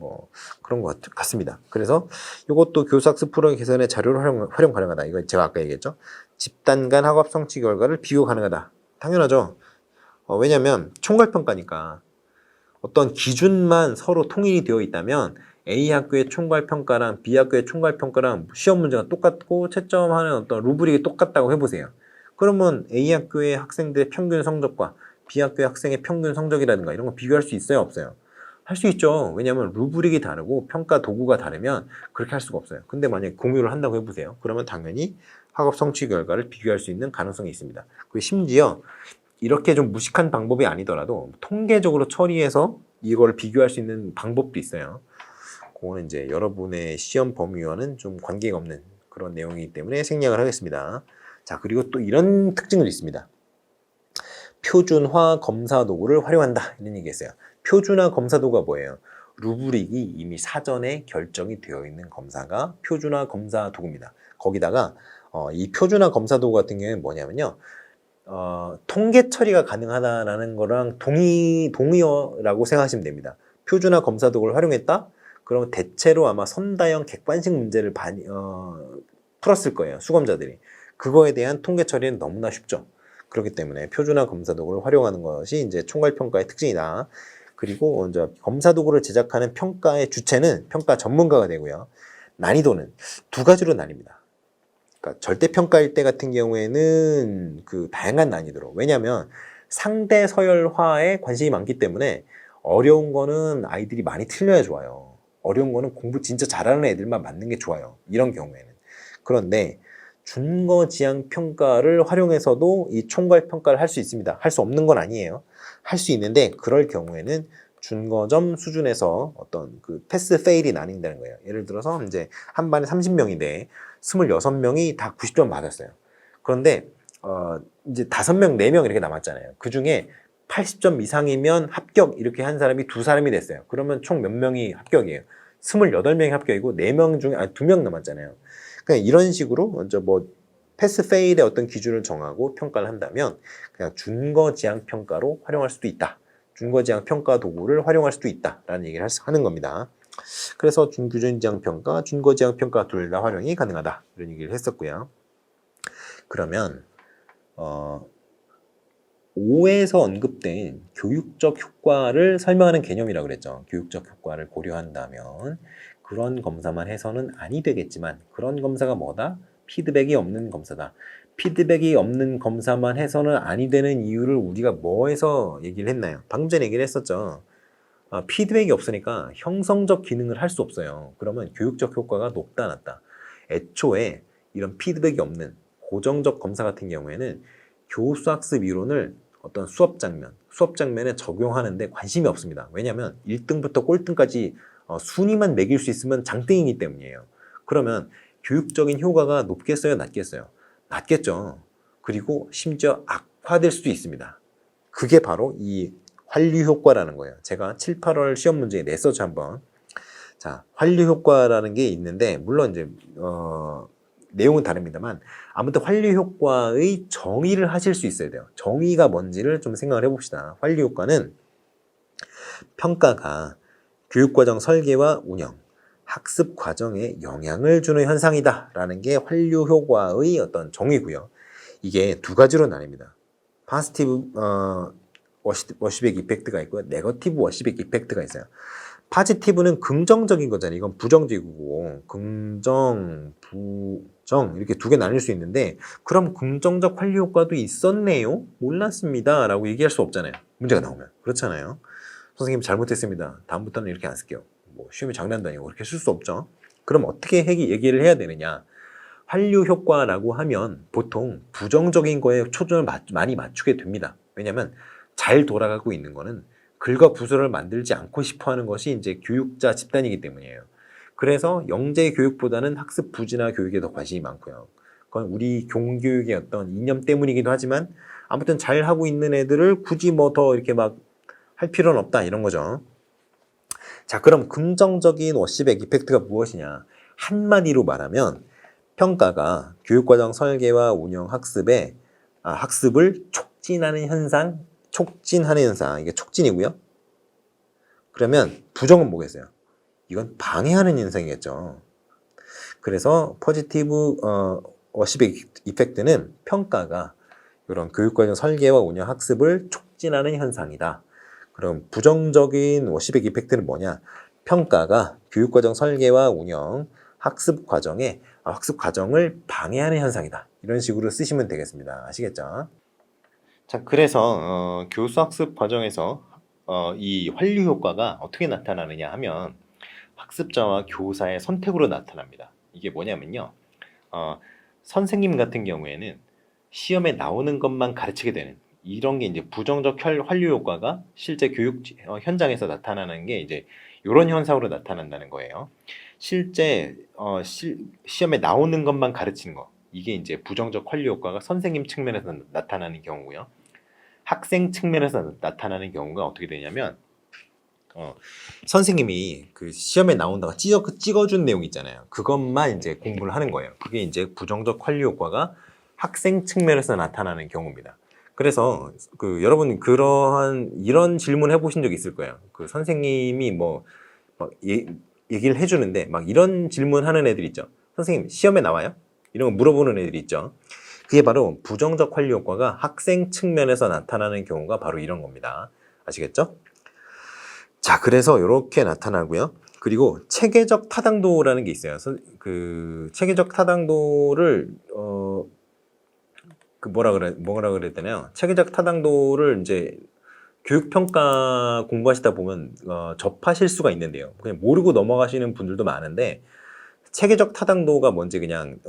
A: 그런 것 같습니다. 그래서 이것도 교사학습 프로그램 개선의 자료로 활용 가능하다. 이거 제가 아까 얘기했죠. 집단 간 학업 성취 결과를 비교 가능하다. 당연하죠. 왜냐면 총괄평가니까 어떤 기준만 서로 통일이 되어 있다면 A 학교의 총괄평가랑 B 학교의 총괄평가랑 시험 문제가 똑같고 채점하는 어떤 루브릭이 똑같다고 해보세요. 그러면 A 학교의 학생들의 평균 성적과 B 학교의 학생의 평균 성적이라든가 이런 거 비교할 수 있어요? 없어요? 할 수 있죠. 왜냐하면 루브릭이 다르고 평가 도구가 다르면 그렇게 할 수가 없어요. 근데 만약에 공유를 한다고 해보세요. 그러면 당연히 학업 성취 결과를 비교할 수 있는 가능성이 있습니다. 그리고 심지어 이렇게 좀 무식한 방법이 아니더라도 통계적으로 처리해서 이걸 비교할 수 있는 방법도 있어요. 그거는 이제 여러분의 시험 범위와는 좀 관계가 없는 그런 내용이기 때문에 생략을 하겠습니다. 자, 그리고 또 이런 특징도 있습니다. 표준화 검사 도구를 활용한다. 이런 얘기 했어요. 표준화 검사 도구가 뭐예요? 루브릭이 이미 사전에 결정이 되어 있는 검사가 표준화 검사 도구입니다. 거기다가 이 표준화 검사 도구 같은 경우에는 뭐냐면요. 통계 처리가 가능하다라는 거랑 동의어라고 생각하시면 됩니다. 표준화 검사 도구를 활용했다? 그러면 대체로 아마 선다형 객관식 문제를 풀었을 거예요. 수검자들이. 그거에 대한 통계 처리는 너무나 쉽죠. 그렇기 때문에 표준화 검사 도구를 활용하는 것이 이제 총괄평가의 특징이다. 그리고 이제 검사 도구를 제작하는 평가의 주체는 평가 전문가가 되고요. 난이도는 두 가지로 나뉩니다. 그러니까 절대평가일 때 같은 경우에는 다양한 난이도로. 왜냐하면 상대 서열화에 관심이 많기 때문에 어려운 거는 아이들이 많이 틀려야 좋아요. 어려운 거는 공부 진짜 잘하는 애들만 맞는 게 좋아요. 이런 경우에는. 그런데 준거지향 평가를 활용해서도 이 총괄평가를 할 수 있습니다. 할 수 없는 건 아니에요. 할 수 있는데 그럴 경우에는 준거점 수준에서 어떤 패스 페일이 나뉜다는 거예요. 예를 들어서 이제 한 반에 30명인데 26명이 다 90점 맞았어요. 그런데 이제 5명, 4명 이렇게 남았잖아요. 그 중에 80점 이상이면 합격 이렇게 한 사람이 2사람이 됐어요. 그러면 총 몇 명이 합격이에요? 28명이 합격이고 4명 중에 2명 남았잖아요. 그냥 이런 식으로 먼저 뭐 패스 페일의 어떤 기준을 정하고 평가를 한다면 그냥 준거지향 평가로 활용할 수도 있다. 준거지향 평가 도구를 활용할 수도 있다라는 얘기를 하는 겁니다. 그래서 준규준지향 평가, 준거지향 평가 둘 다 활용이 가능하다 이런 얘기를 했었고요. 그러면 5에서 언급된 교육적 효과를 설명하는 개념이라고 그랬죠. 교육적 효과를 고려한다면 그런 검사만 해서는 아니 되겠지만 그런 검사가 뭐다? 피드백이 없는 검사다. 피드백이 없는 검사만 해서는 아니 되는 이유를 우리가 뭐에서 얘기를 했나요? 방금 전에 얘기를 했었죠. 피드백이 없으니까 형성적 기능을 할 수 없어요. 그러면 교육적 효과가 높다 낮다. 애초에 이런 피드백이 없는 고정적 검사 같은 경우에는 교수학습 이론을 어떤 수업 장면에 적용하는데 관심이 없습니다. 왜냐하면 1등부터 꼴등까지 순위만 매길 수 있으면 장땡이기 때문이에요. 그러면 교육적인 효과가 높겠어요? 낮겠어요? 낮겠죠. 그리고 심지어 악화될 수도 있습니다. 그게 바로 이 환류 효과라는 거예요. 제가 7, 8월 시험 문제에 냈었죠, 한번. 자, 환류 효과라는 게 있는데, 물론 이제, 내용은 다릅니다만, 아무튼 환류 효과의 정의를 하실 수 있어야 돼요. 정의가 뭔지를 좀 생각을 해봅시다. 환류 효과는 평가가 교육과정 설계와 운영, 학습 과정에 영향을 주는 현상이다라는 게 환류 효과의 어떤 정의고요. 이게 두 가지로 나뉩니다. 파지티브 워시백 이펙트가 있고요. 네거티브 워시백 이펙트가 있어요. 파지티브는 긍정적인 거잖아요. 이건 부정적이고 긍정, 부정 이렇게 두 개 나뉠 수 있는데 그럼 긍정적 환류 효과도 있었네요? 몰랐습니다 라고 얘기할 수 없잖아요. 문제가 나오면. 그렇잖아요. 선생님 잘못했습니다. 다음부터는 이렇게 안 쓸게요. 뭐 시험이 장난도 아니고 그렇게 쓸 수 없죠. 그럼 어떻게 얘기를 해야 되느냐? 환류 효과라고 하면 보통 부정적인 거에 초점을 많이 맞추게 됩니다. 왜냐하면 잘 돌아가고 있는 거는 글과 부서를 만들지 않고 싶어 하는 것이 이제 교육자 집단이기 때문이에요. 그래서 영재 교육보다는 학습 부진화 교육에 더 관심이 많고요. 그건 우리 공교육의 어떤 이념 때문이기도 하지만 아무튼 잘 하고 있는 애들을 굳이 뭐 더 이렇게 막 할 필요는 없다 이런 거죠. 자, 그럼 긍정적인 워시백 이펙트가 무엇이냐? 한마디로 말하면 평가가 교육과정 설계와 운영 학습을 촉진하는 현상, 이게 촉진이고요. 그러면 부정은 뭐겠어요? 이건 방해하는 현상이겠죠. 그래서 포지티브 워시백 이펙트는 평가가 이런 교육과정 설계와 운영 학습을 촉진하는 현상이다. 그럼 부정적인 워시백 이펙트는 뭐냐? 평가가 교육과정 설계와 운영 학습 과정을 방해하는 현상이다. 이런 식으로 쓰시면 되겠습니다. 아시겠죠? 자, 그래서 교수 학습 과정에서 이 환류 효과가 어떻게 나타나느냐 하면 학습자와 교사의 선택으로 나타납니다. 이게 뭐냐면요. 선생님 같은 경우에는 시험에 나오는 것만 가르치게 되는 이런 게 이제 부정적 환류 효과가 실제 교육 현장에서 나타나는 게 이제 이런 현상으로 나타난다는 거예요. 실제 시험에 나오는 것만 가르치는 거 이게 이제 부정적 환류 효과가 선생님 측면에서 나타나는 경우고요. 학생 측면에서 나타나는 경우가 어떻게 되냐면 선생님이 그 시험에 나온다고 찍어준 내용 있잖아요. 그것만 이제 공부를 하는 거예요. 그게 이제 부정적 환류 효과가 학생 측면에서 나타나는 경우입니다. 그래서 그 여러분 이런 질문 해보신 적 있을 거예요. 그 선생님이 뭐 막 얘기를 해주는데 막 이런 질문하는 애들 있죠. 선생님 시험에 나와요? 이런 거 물어보는 애들이 있죠. 그게 바로 부정적 환류 효과가 학생 측면에서 나타나는 경우가 바로 이런 겁니다. 아시겠죠? 자, 그래서 이렇게 나타나고요. 그리고 체계적 타당도라는 게 있어요. 그 체계적 타당도를 뭐라 그랬잖아요. 체계적 타당도를 이제 교육평가 공부하시다 보면 접하실 수가 있는데요. 그냥 모르고 넘어가시는 분들도 많은데 체계적 타당도가 뭔지 그냥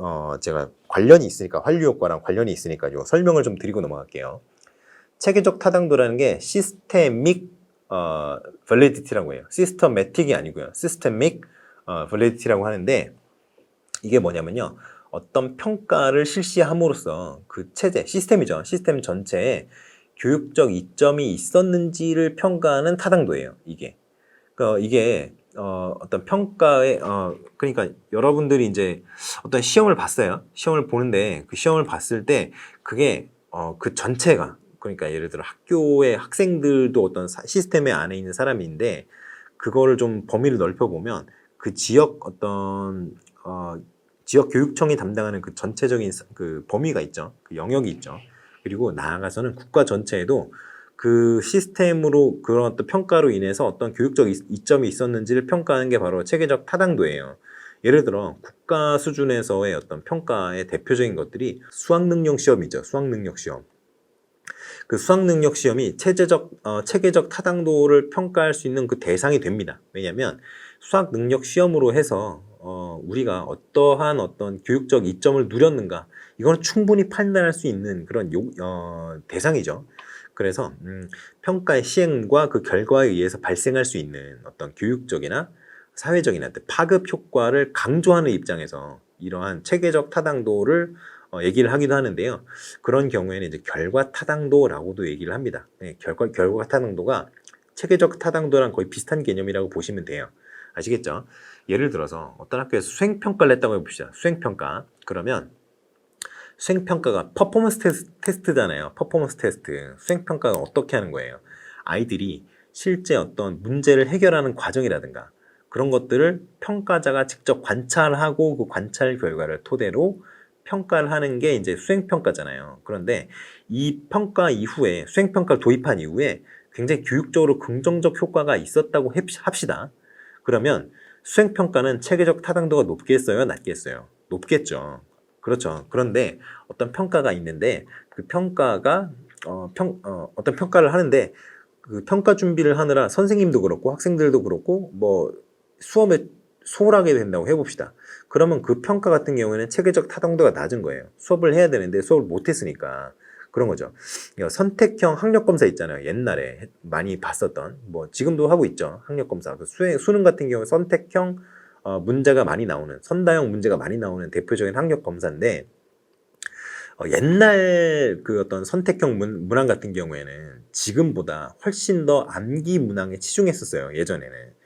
A: 제가 관련이 있으니까 환류 효과랑 관련이 있으니까요. 설명을 좀 드리고 넘어갈게요. 체계적 타당도라는 게 시스테믹 validity라고 해요. 시스터매틱이 아니고요. 시스테믹 validity라고 하는데 이게 뭐냐면요. 어떤 평가를 실시함으로써 그 체제, 시스템이죠. 시스템 전체에 교육적 이점이 있었는지를 평가하는 타당도예요. 이게. 그러니까 이게 어떤 평가에 그러니까 여러분들이 이제 어떤 시험을 봤어요. 시험을 보는데 그 시험을 봤을 때 그게 그 전체가 그러니까 예를 들어 학교의 학생들도 어떤 시스템의 안에 있는 사람인데 그거를 좀 범위를 넓혀 보면 그 지역 어떤 지역 교육청이 담당하는 그 전체적인 그 범위가 있죠. 그 영역이 있죠. 그리고 나아가서는 국가 전체에도 그 시스템으로 그런 어떤 평가로 인해서 어떤 교육적 이점이 있었는지를 평가하는 게 바로 체계적 타당도예요. 예를 들어 국가 수준에서의 어떤 평가의 대표적인 것들이 수학능력 시험이죠. 수학능력 시험. 그 수학능력 시험이 체계적 타당도를 평가할 수 있는 그 대상이 됩니다. 왜냐하면 수학능력 시험으로 해서 우리가 어떠한 어떤 교육적 이점을 누렸는가 이거는 충분히 판단할 수 있는 그런 대상이죠. 그래서 평가의 시행과 그 결과에 의해서 발생할 수 있는 어떤 교육적이나 사회적인 파급 효과를 강조하는 입장에서 이러한 체계적 타당도를 얘기를 하기도 하는데요. 그런 경우에는 이제 결과 타당도라고도 얘기를 합니다. 네, 결과 타당도가 체계적 타당도랑 거의 비슷한 개념이라고 보시면 돼요. 아시겠죠? 예를 들어서 어떤 학교에서 수행평가를 했다고 해봅시다. 수행평가. 그러면 수행평가가 퍼포먼스 테스트잖아요. 퍼포먼스 테스트. 수행평가가 어떻게 하는 거예요? 아이들이 실제 어떤 문제를 해결하는 과정이라든가 그런 것들을 평가자가 직접 관찰하고 그 관찰 결과를 토대로 평가를 하는 게 이제 수행평가잖아요. 그런데 이 평가 이후에, 수행평가를 도입한 이후에 굉장히 교육적으로 긍정적 효과가 있었다고 합시다. 그러면 수행평가는 체계적 타당도가 높겠어요? 낮겠어요? 높겠죠. 그렇죠. 그런데 어떤 평가가 있는데 그 평가가 어떤 평가를 하는데 그 평가 준비를 하느라 선생님도 그렇고 학생들도 그렇고 뭐 수업에 소홀하게 된다고 해봅시다. 그러면 그 평가 같은 경우에는 체계적 타당도가 낮은 거예요. 수업을 해야 되는데 수업을 못했으니까 그런 거죠. 선택형 학력검사 있잖아요. 옛날에 많이 봤었던 뭐 지금도 하고 있죠. 학력검사. 그 수능 같은 경우 선택형 문제가 많이 나오는 선다형 문제가 많이 나오는 대표적인 학력검사인데 옛날 그 어떤 선택형 문항 같은 경우에는 지금보다 훨씬 더 암기 문항에 치중했었어요. 예전에는.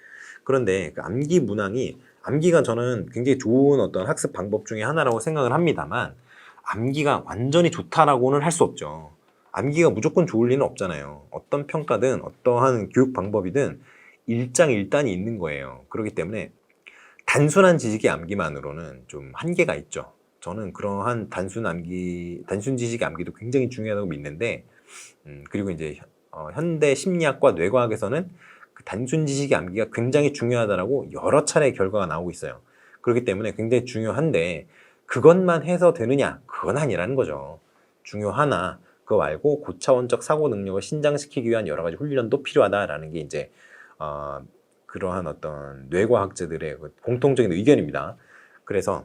A: 그런데 그 암기가 저는 굉장히 좋은 어떤 학습 방법 중에 하나라고 생각을 합니다만 암기가 완전히 좋다라고는 할 수 없죠. 암기가 무조건 좋을 리는 없잖아요. 어떤 평가든 어떠한 교육 방법이든 일장일단이 있는 거예요. 그렇기 때문에 단순한 지식의 암기만으로는 좀 한계가 있죠. 저는 그러한 단순 지식의 암기도 굉장히 중요하다고 믿는데, 그리고 이제 현대 심리학과 뇌과학에서는 그 단순 지식의 암기가 굉장히 중요하다라고 여러 차례 결과가 나오고 있어요. 그렇기 때문에 굉장히 중요한데 그것만 해서 되느냐? 그건 아니라는 거죠. 중요하나 그거 말고 고차원적 사고 능력을 신장시키기 위한 여러 가지 훈련도 필요하다라는 게 이제 그러한 어떤 뇌과학자들의 공통적인 의견입니다. 그래서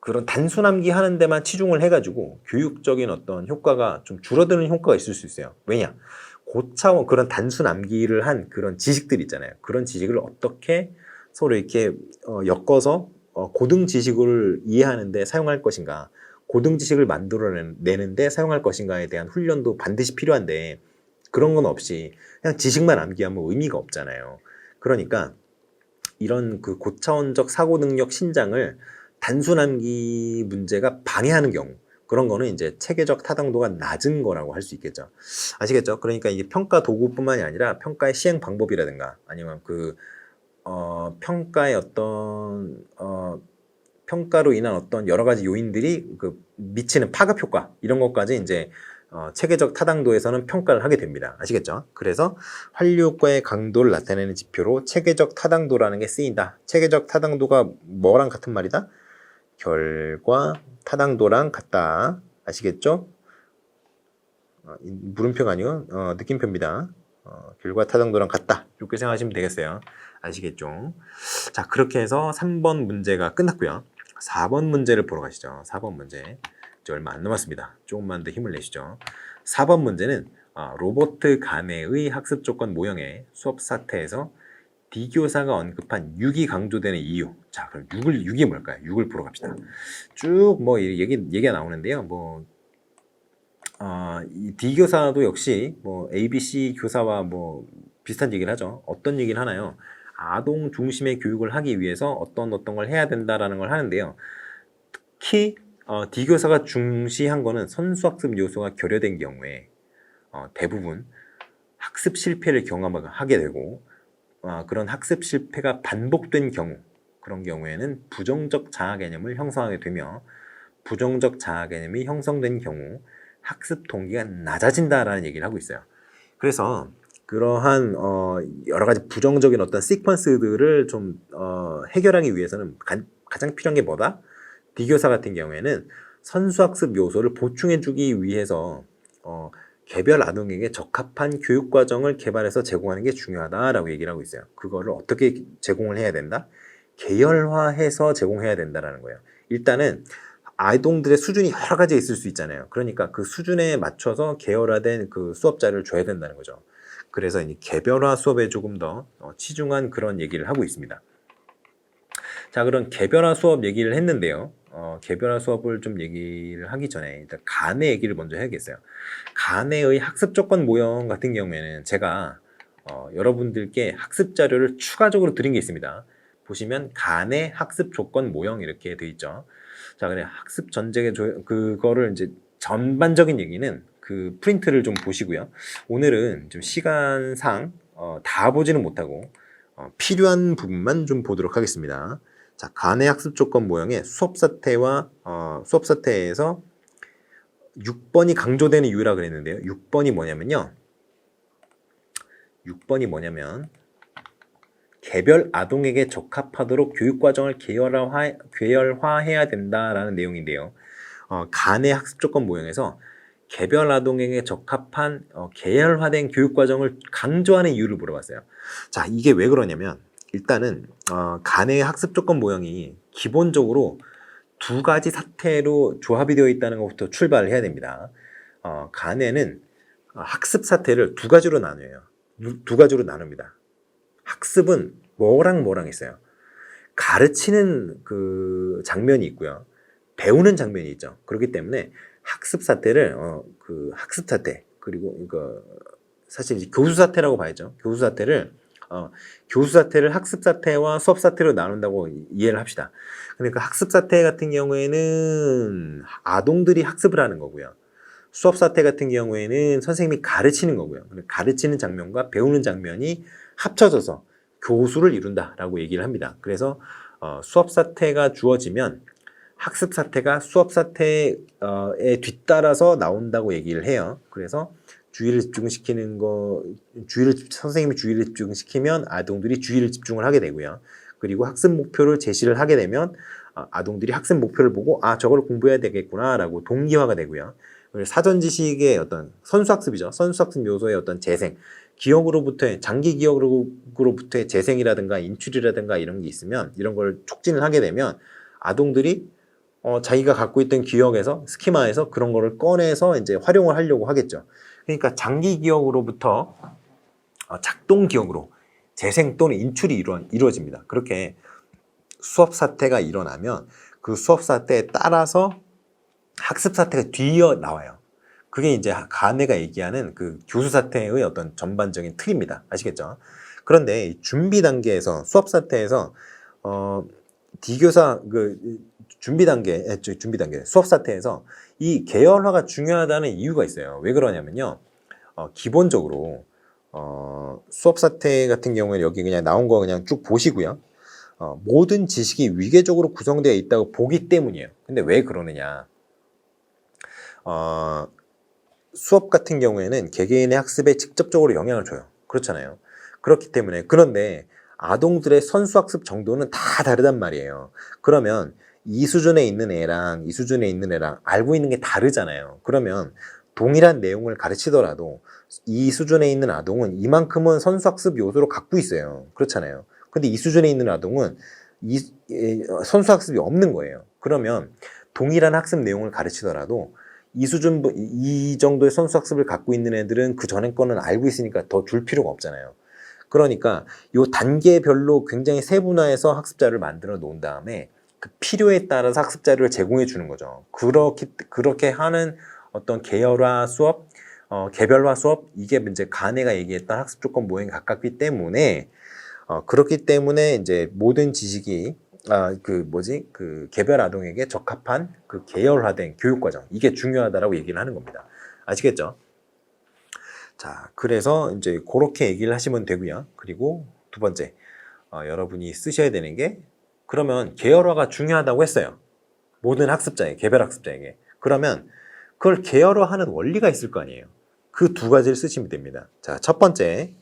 A: 그런 단순 암기하는 데만 치중을 해가지고 교육적인 어떤 효과가 좀 줄어드는 효과가 있을 수 있어요. 왜냐? 고차원 그런 단순 암기를 한 그런 지식들 있잖아요. 그런 지식을 어떻게 서로 이렇게 엮어서 고등 지식을 이해하는데 사용할 것인가, 고등 지식을 만들어내는데 사용할 것인가에 대한 훈련도 반드시 필요한데 그런 건 없이 그냥 지식만 암기하면 의미가 없잖아요. 그러니까 이런 그 고차원적 사고 능력 신장을 단순 암기 문제가 방해하는 경우 그런 거는 이제 체계적 타당도가 낮은 거라고 할 수 있겠죠. 아시겠죠? 그러니까 이게 평가 도구뿐만이 아니라 평가의 시행 방법이라든가 아니면 평가의 어떤 평가로 인한 어떤 여러 가지 요인들이 그 미치는 파급 효과 이런 것까지 이제 체계적 타당도에서는 평가를 하게 됩니다. 아시겠죠? 그래서 환류 효과의 강도를 나타내는 지표로 체계적 타당도라는 게 쓰인다. 체계적 타당도가 뭐랑 같은 말이다? 결과 타당도랑 같다. 아시겠죠? 물음표가 아니고 느낌표입니다. 결과 타당도랑 같다. 이렇게 생각하시면 되겠어요. 아시겠죠? 자, 그렇게 해서 3번 문제가 끝났고요. 4번 문제를 보러 가시죠. 4번 문제. 이제 얼마 안 남았습니다. 조금만 더 힘을 내시죠. 4번 문제는 로버트 가네의 학습 조건 모형의 수업 사태에서 D교사가 언급한 6이 강조되는 이유. 자, 그럼 6이 뭘까요? 6을 보러 갑시다. 쭉 뭐 얘기가 나오는데요. 이 D교사도 역시 뭐 ABC 교사와 뭐 비슷한 얘기를 하죠. 어떤 얘기를 하나요? 아동 중심의 교육을 하기 위해서 어떤 걸 해야 된다라는 걸 하는데요. 특히 D교사가 중시한 거는 선수학습 요소가 결여된 경우에 대부분 학습 실패를 경험하게 되고 그런 학습 실패가 반복된 경우, 그런 경우에는 부정적 자아 개념을 형성하게 되며 부정적 자아 개념이 형성된 경우 학습 동기가 낮아진다라는 얘기를 하고 있어요. 그래서 그러한 여러 가지 부정적인 어떤 시퀀스들을 좀 해결하기 위해서는 가장 필요한 게 뭐다? D교사 같은 경우에는 선수학습 요소를 보충해주기 위해서 개별 아동에게 적합한 교육 과정을 개발해서 제공하는 게 중요하다라고 얘기를 하고 있어요. 그거를 어떻게 제공을 해야 된다? 계열화해서 제공해야 된다라는 거예요. 일단은 아동들의 수준이 여러 가지 있을 수 있잖아요. 그러니까 그 수준에 맞춰서 계열화된 그 수업자를 줘야 된다는 거죠. 그래서 이 개별화 수업에 조금 더 치중한 그런 얘기를 하고 있습니다. 자, 그런 개별화 수업 얘기를 했는데요. 개별화 수업을 좀 얘기를 하기 전에 일단 간의 얘기를 먼저 해야겠어요. 간의 학습 조건 모형 같은 경우에는 제가 여러분들께 학습 자료를 추가적으로 드린 게 있습니다. 보시면 간의 학습 조건 모형 이렇게 돼 있죠. 자, 그래 학습 전제의 그거를 이제 전반적인 얘기는 그 프린트를 좀 보시고요. 오늘은 좀 시간상 다 보지는 못하고 필요한 부분만 좀 보도록 하겠습니다. 자, 간의 학습 조건 모형의 수업 사태와 수업 사태에서 6번이 강조되는 이유라 그랬는데요. 6번이 뭐냐면 개별 아동에게 적합하도록 교육 과정을 계열화해야 된다라는 내용인데요. 간의 학습 조건 모형에서 개별 아동에게 적합한 계열화된 교육 과정을 강조하는 이유를 물어봤어요. 자, 이게 왜 그러냐면 일단은 간의 학습 조건 모형이 기본적으로 두 가지 사태로 조합이 되어 있다는 것부터 출발을 해야 됩니다. 간에는 학습 사태를 두 가지로 나눠요. 두 가지로 나눕니다. 학습은 뭐랑 있어요. 가르치는 그 장면이 있고요. 배우는 장면이 있죠. 그렇기 때문에 학습 사태를 학습 사태 그리고 사실 이제 교수 사태라고 봐야죠. 교수 사태를 학습 사태와 수업 사태로 나눈다고 이해를 합시다. 그러니까 학습 사태 같은 경우에는 아동들이 학습을 하는 거고요. 수업 사태 같은 경우에는 선생님이 가르치는 거고요. 가르치는 장면과 배우는 장면이 합쳐져서 교수를 이룬다라고 얘기를 합니다. 그래서 수업 사태가 주어지면 학습 사태가 수업 사태에 뒤따라서 나온다고 얘기를 해요. 그래서 선생님이 주의를 집중시키면 아동들이 주의를 집중을 하게 되고요. 그리고 학습 목표를 제시를 하게 되면 아동들이 학습 목표를 보고 저걸 공부해야 되겠구나라고 동기화가 되고요. 사전 지식의 어떤 선수학습이죠. 선수학습 요소의 어떤 재생, 장기 기억으로부터의 재생이라든가 인출이라든가 이런 게 있으면 이런 걸 촉진을 하게 되면 아동들이 자기가 갖고 있던 기억에서 스키마에서 그런 거를 꺼내서 이제 활용을 하려고 하겠죠. 그러니까 장기 기억으로부터 작동 기억으로 재생 또는 인출이 이루어집니다. 그렇게 수업 사태가 일어나면 그 수업 사태에 따라서 학습 사태가 뒤이어 나와요. 그게 이제 간회가 얘기하는 그 교수 사태의 어떤 전반적인 틀입니다. 아시겠죠? 그런데 준비 단계에서 수업 사태에서 D교사 준비 단계 수업 사태에서 이 계열화가 중요하다는 이유가 있어요. 왜 그러냐면요. 기본적으로 수업 사태 같은 경우에 여기 그냥 나온 거 그냥 쭉 보시고요. 모든 지식이 위계적으로 구성되어 있다고 보기 때문이에요. 근데 왜 그러느냐? 수업 같은 경우에는 개개인의 학습에 직접적으로 영향을 줘요. 그렇잖아요. 그렇기 때문에 그런데 아동들의 선수학습 정도는 다 다르단 말이에요. 그러면 이 수준에 있는 애랑 이 수준에 있는 애랑 알고 있는 게 다르잖아요. 그러면 동일한 내용을 가르치더라도 이 수준에 있는 아동은 이만큼은 선수학습 요소로 갖고 있어요. 그렇잖아요. 근데 이 수준에 있는 아동은 선수학습이 없는 거예요. 그러면 동일한 학습 내용을 가르치더라도 이 정도의 선수학습을 갖고 있는 애들은 그 전에 거는 알고 있으니까 더 줄 필요가 없잖아요. 그러니까 요 단계별로 굉장히 세분화해서 학습자를 만들어 놓은 다음에 그 필요에 따라서 학습 자료를 제공해 주는 거죠. 그렇게 하는 어떤 계열화 수업, 개별화 수업, 이게 이제 가네가 얘기했던 학습 조건 모형에 가깝기 때문에 그렇기 때문에 이제 모든 지식이 그 개별 아동에게 적합한 그 계열화된 교육 과정, 이게 중요하다라고 얘기를 하는 겁니다. 아시겠죠? 자, 그래서 이제 그렇게 얘기를 하시면 되고요. 그리고 두 번째, 여러분이 쓰셔야 되는 게, 그러면 계열화가 중요하다고 했어요. 모든 학습자에게, 개별 학습자에게. 그러면 그걸 계열화하는 원리가 있을 거 아니에요. 그 두 가지를 쓰시면 됩니다. 자, 첫 번째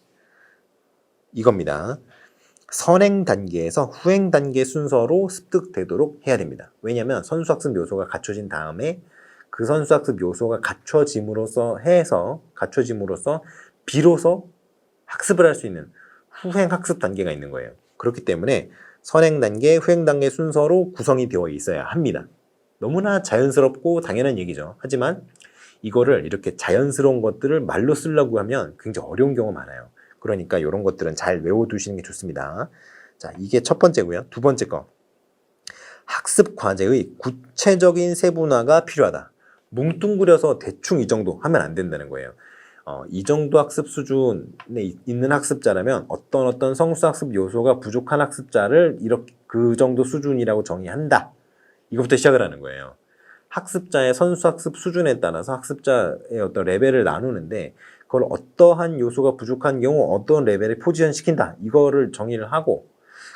A: 이겁니다. 선행 단계에서 후행 단계 순서로 습득되도록 해야 됩니다. 왜냐하면 선수학습 요소가 갖춰진 다음에 그 선수학습 요소가 갖춰짐으로써 비로소 학습을 할 수 있는 후행 학습 단계가 있는 거예요. 그렇기 때문에 선행 단계, 후행 단계 순서로 구성이 되어 있어야 합니다. 너무나 자연스럽고 당연한 얘기죠. 하지만 이거를 이렇게 자연스러운 것들을 말로 쓰려고 하면 굉장히 어려운 경우가 많아요. 그러니까 이런 것들은 잘 외워두시는 게 좋습니다. 자, 이게 첫 번째고요. 두 번째 거. 학습 과제의 구체적인 세분화가 필요하다. 뭉뚱그려서 대충 이 정도 하면 안 된다는 거예요. 이 정도 학습 수준에 있는 학습자라면 어떤 성수학습 요소가 부족한 학습자를 이렇게 그 정도 수준이라고 정의한다. 이것부터 시작을 하는 거예요. 학습자의 선수학습 수준에 따라서 학습자의 어떤 레벨을 나누는데 그걸 어떠한 요소가 부족한 경우 어떤 레벨에 포지션시킨다. 이거를 정의를 하고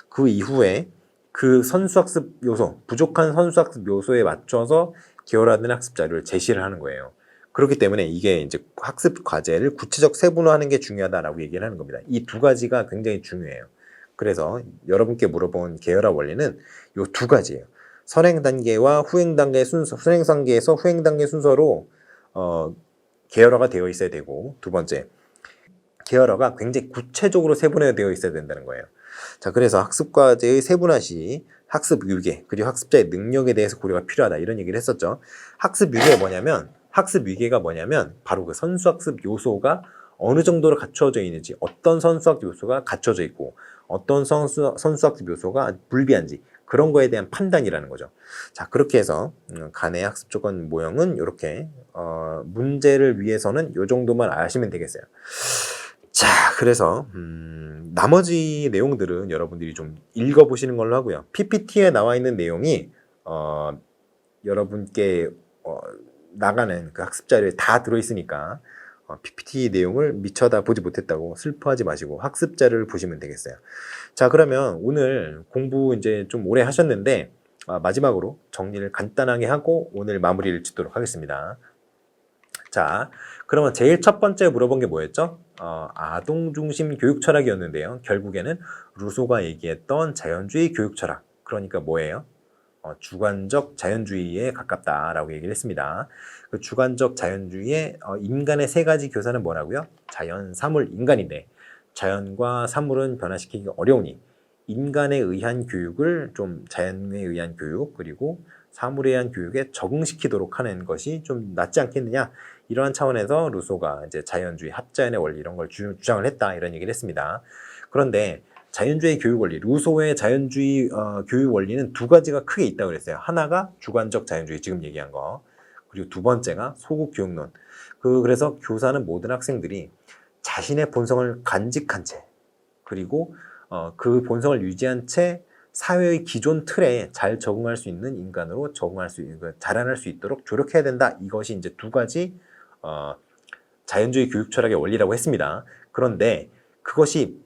A: 그 이후에 그 선수학습 요소, 부족한 선수학습 요소에 맞춰서 계열화된 학습 자료를 제시를 하는 거예요. 그렇기 때문에 이게 이제 학습 과제를 구체적 세분화하는 게 중요하다라고 얘기를 하는 겁니다. 이 두 가지가 굉장히 중요해요. 그래서 여러분께 물어본 계열화 원리는 이 두 가지예요. 선행 단계와 후행 단계 순서, 선행 단계에서 후행 단계 순서로 계열화가 되어 있어야 되고, 두 번째, 계열화가 굉장히 구체적으로 세분화되어 있어야 된다는 거예요. 자, 그래서 학습 과제의 세분화 시 학습 위계 그리고 학습자의 능력에 대해서 고려가 필요하다, 이런 얘기를 했었죠. 학습 위계가 뭐냐면 바로 그 선수학습 요소가 어느 정도로 갖춰져 있는지, 어떤 선수학습 요소가 갖춰져 있고 어떤 선수학습 요소가 불비한지, 그런 거에 대한 판단이라는 거죠. 자, 그렇게 해서 간의 학습 조건 모형은 이렇게 문제를 위해서는 이 정도만 아시면 되겠어요. 자, 그래서 나머지 내용들은 여러분들이 좀 읽어보시는 걸로 하고요. PPT에 나와 있는 내용이 여러분께 나가는 그 학습 자료에 다 들어있으니까 PPT 내용을 미처 다 보지 못했다고 슬퍼하지 마시고 학습 자료를 보시면 되겠어요. 자, 그러면 오늘 공부 이제 좀 오래 하셨는데 마지막으로 정리를 간단하게 하고 오늘 마무리를 짓도록 하겠습니다. 자, 그러면 제일 첫 번째 물어본 게 뭐였죠? 아동 중심 교육 철학이었는데요. 결국에는 루소가 얘기했던 자연주의 교육 철학. 그러니까 뭐예요? 주관적 자연주의에 가깝다라고 얘기를 했습니다. 그 주관적 자연주의의 인간의 세 가지 교사는 뭐라고요? 자연, 사물, 인간인데 자연과 사물은 변화시키기 어려우니 인간에 의한 교육을 좀 자연에 의한 교육, 그리고 사물에 의한 교육에 적응시키도록 하는 것이 좀 낫지 않겠느냐, 이러한 차원에서 루소가 이제 자연주의, 합자연의 원리 이런 걸 주장을 했다, 이런 얘기를 했습니다. 그런데 자연주의 교육 원리, 루소의 자연주의 교육 원리는 두 가지가 크게 있다고 그랬어요. 하나가 주관적 자연주의, 지금 얘기한 거. 그리고 두 번째가 소극 교육론. 그래서 교사는 모든 학생들이 자신의 본성을 간직한 채, 그리고 그 본성을 유지한 채 사회의 기존 틀에 잘 적응할 수 있는 인간으로 자라날 수 있도록 조력해야 된다. 이것이 이제 두 가지 자연주의 교육 철학의 원리라고 했습니다. 그런데 그것이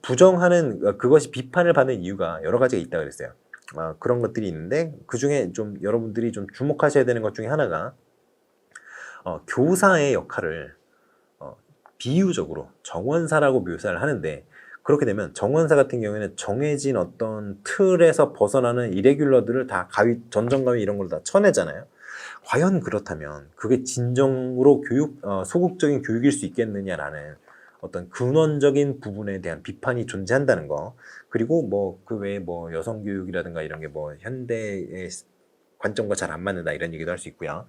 A: 비판을 받는 이유가 여러 가지가 있다고 그랬어요. 그런 것들이 있는데 그 중에 좀 여러분들이 좀 주목하셔야 되는 것 중에 하나가 교사의 역할을 비유적으로 정원사라고 묘사를 하는데, 그렇게 되면 정원사 같은 경우에는 정해진 어떤 틀에서 벗어나는 이레귤러들을 다 전정가위 이런 걸 다 쳐내잖아요. 과연 그렇다면 그게 진정으로 소극적인 교육일 수 있겠느냐라는 어떤 근원적인 부분에 대한 비판이 존재한다는 거. 그리고 그 외에 여성 교육이라든가 이런 게 현대의 관점과 잘 안 맞는다, 이런 얘기도 할 수 있고요.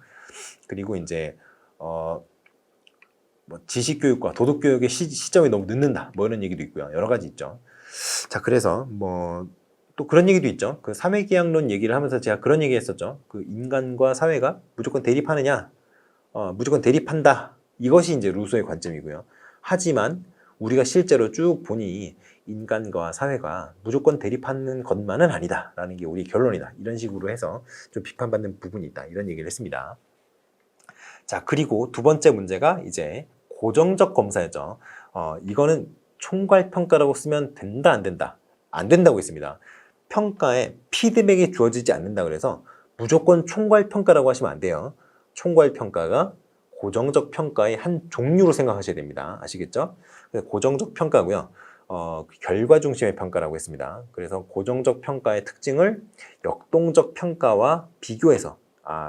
A: 그리고 이제 뭐 지식교육과 도덕교육의 시점이 너무 늦는다. 뭐 이런 얘기도 있고요. 여러 가지 있죠. 자, 그래서 뭐 또 그런 얘기도 있죠. 그 사회계약론 얘기를 하면서 제가 그런 얘기 했었죠. 그 인간과 사회가 무조건 대립하느냐? 무조건 대립한다. 이것이 이제 루소의 관점이고요. 하지만 우리가 실제로 쭉 보니 인간과 사회가 무조건 대립하는 것만은 아니다라는 게 우리 결론이다. 이런 식으로 해서 좀 비판받는 부분이 있다. 이런 얘기를 했습니다. 자, 그리고 두 번째 문제가 이제 고정적 검사였죠. 이거는 총괄평가라고 쓰면 된다, 안 된다? 안 된다고 했습니다. 평가에 피드백이 주어지지 않는다 그래서 무조건 총괄평가라고 하시면 안 돼요. 총괄평가가 고정적 평가의 한 종류로 생각하셔야 됩니다. 아시겠죠? 고정적 평가고요. 결과 중심의 평가라고 했습니다. 그래서 고정적 평가의 특징을 역동적 평가와 비교해서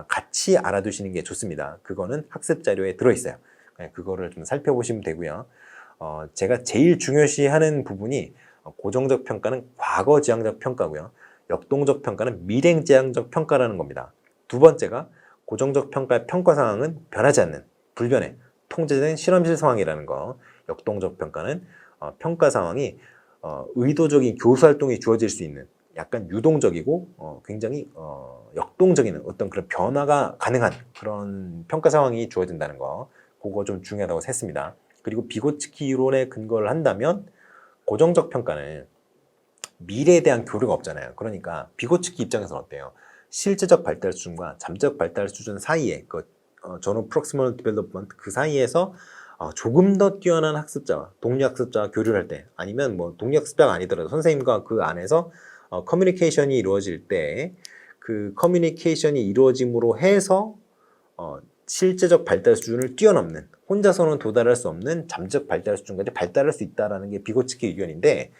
A: 같이 알아두시는 게 좋습니다. 그거는 학습 자료에 들어있어요. 그거를 좀 살펴보시면 되고요. 제가 제일 중요시하는 부분이 고정적 평가는 과거지향적 평가고요. 역동적 평가는 미래지향적 평가라는 겁니다. 두 번째가 고정적 평가의 평가 상황은 변하지 않는, 불변해, 통제된 실험실 상황이라는 거. 역동적 평가는 평가 상황이 의도적인 교수 활동이 주어질 수 있는 약간 유동적이고 굉장히 역동적인 어떤 그런 변화가 가능한 그런 평가 상황이 주어진다는 거. 그거 좀 중요하다고 했습니다. 그리고 비고치키 이론에 근거를 한다면 고정적 평가는 미래에 대한 교류가 없잖아요. 그러니까 비고치키 입장에서는 어때요? 실제적 발달 수준과 잠재적 발달 수준 사이에 저는 프록시멀 디벨롭먼트 그 사이에서 조금 더 뛰어난 학습자와 동료 학습자와 교류를 할 때, 아니면 뭐 동료 학습자가 아니더라도 선생님과 그 안에서 커뮤니케이션이 이루어질 때, 그 커뮤니케이션이 이루어짐으로 해서 실제적 발달 수준을 뛰어넘는, 혼자서는 도달할 수 없는 잠재적 발달 수준까지 발달할 수 있다는 게 비고치키 의견인데,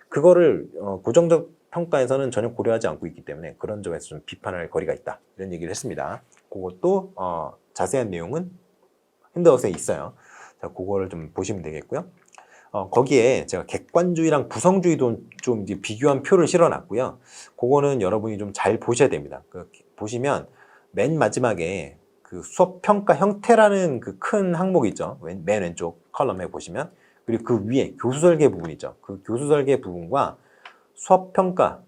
A: 그거를 고정적 평가에서는 전혀 고려하지 않고 있기 때문에 그런 점에서 좀 비판할 거리가 있다. 이런 얘기를 했습니다. 그것도 자세한 내용은 핸드아웃에 있어요. 자, 그거를 좀 보시면 되겠고요. 거기에 제가 객관주의랑 구성주의도 좀 이제 비교한 표를 실어놨고요. 그거는 여러분이 좀 잘 보셔야 됩니다. 보시면 맨 마지막에 그 수업 평가 형태라는 그 큰 항목이 있죠. 맨 왼쪽 컬럼에 보시면. 그리고 그 위에 교수 설계 부분 있죠. 그 교수 설계 부분과 수업 평가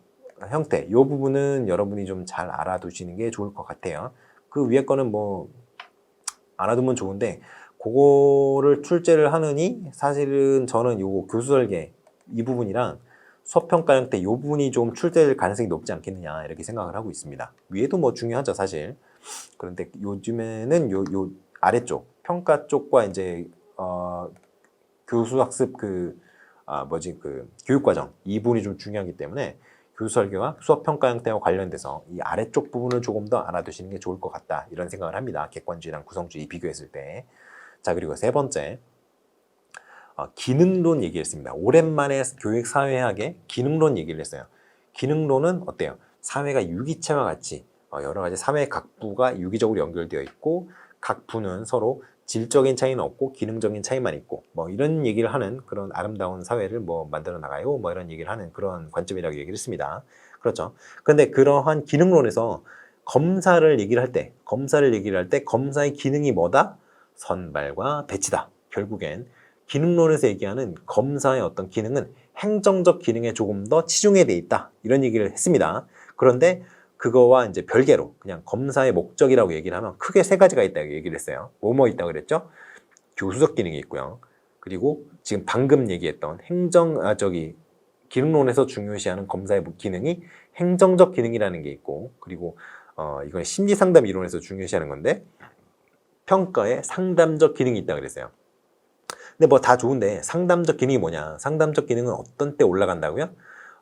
A: 형태, 이 부분은 여러분이 좀 잘 알아두시는 게 좋을 것 같아요. 그 위에 거는 뭐 알아두면 좋은데, 그거를 출제를 하느니 사실은 저는 요 교수 설계 이 부분이랑 수업 평가 형태 이 부분이 좀 출제될 가능성이 높지 않겠느냐 이렇게 생각을 하고 있습니다. 위에도 뭐 중요하죠 사실. 그런데 요즘에는 요 아래쪽 평가 쪽과 이제 교수 학습 교육과정 이 부분이 좀 중요하기 때문에 교수 설계와 수업 평가 형태와 관련돼서 이 아래쪽 부분을 조금 더 알아두시는 게 좋을 것 같다 이런 생각을 합니다. 객관주의랑 구성주의 비교했을 때. 자, 그리고 세 번째 기능론 얘기했습니다. 오랜만에 교육사회학의 기능론 얘기를 했어요. 기능론은 어때요? 사회가 유기체와 같이 여러 가지 사회 각 부가 유기적으로 연결되어 있고, 각 부는 서로 질적인 차이는 없고 기능적인 차이만 있고, 뭐 이런 얘기를 하는 그런 아름다운 사회를 뭐 만들어 나가요, 뭐 이런 얘기를 하는 그런 관점이라고 얘기를 했습니다. 그렇죠. 그런데 그러한 기능론에서 검사를 얘기를 할 때 검사의 기능이 뭐다? 선발과 배치다. 결국엔 기능론에서 얘기하는 검사의 어떤 기능은 행정적 기능에 조금 더 치중해 돼 있다. 이런 얘기를 했습니다. 그런데 그거와 이제 별개로 그냥 검사의 목적이라고 얘기를 하면 크게 세 가지가 있다고 얘기를 했어요. 뭐 있다고 그랬죠? 교수적 기능이 있고요. 그리고 지금 방금 얘기했던 기능론에서 중요시하는 검사의 기능이 행정적 기능이라는 게 있고, 그리고 이건 심리상담 이론에서 중요시하는 건데 평가에 상담적 기능이 있다고 그랬어요. 근데 뭐 다 좋은데 상담적 기능이 뭐냐? 상담적 기능은 어떤 때 올라간다고요?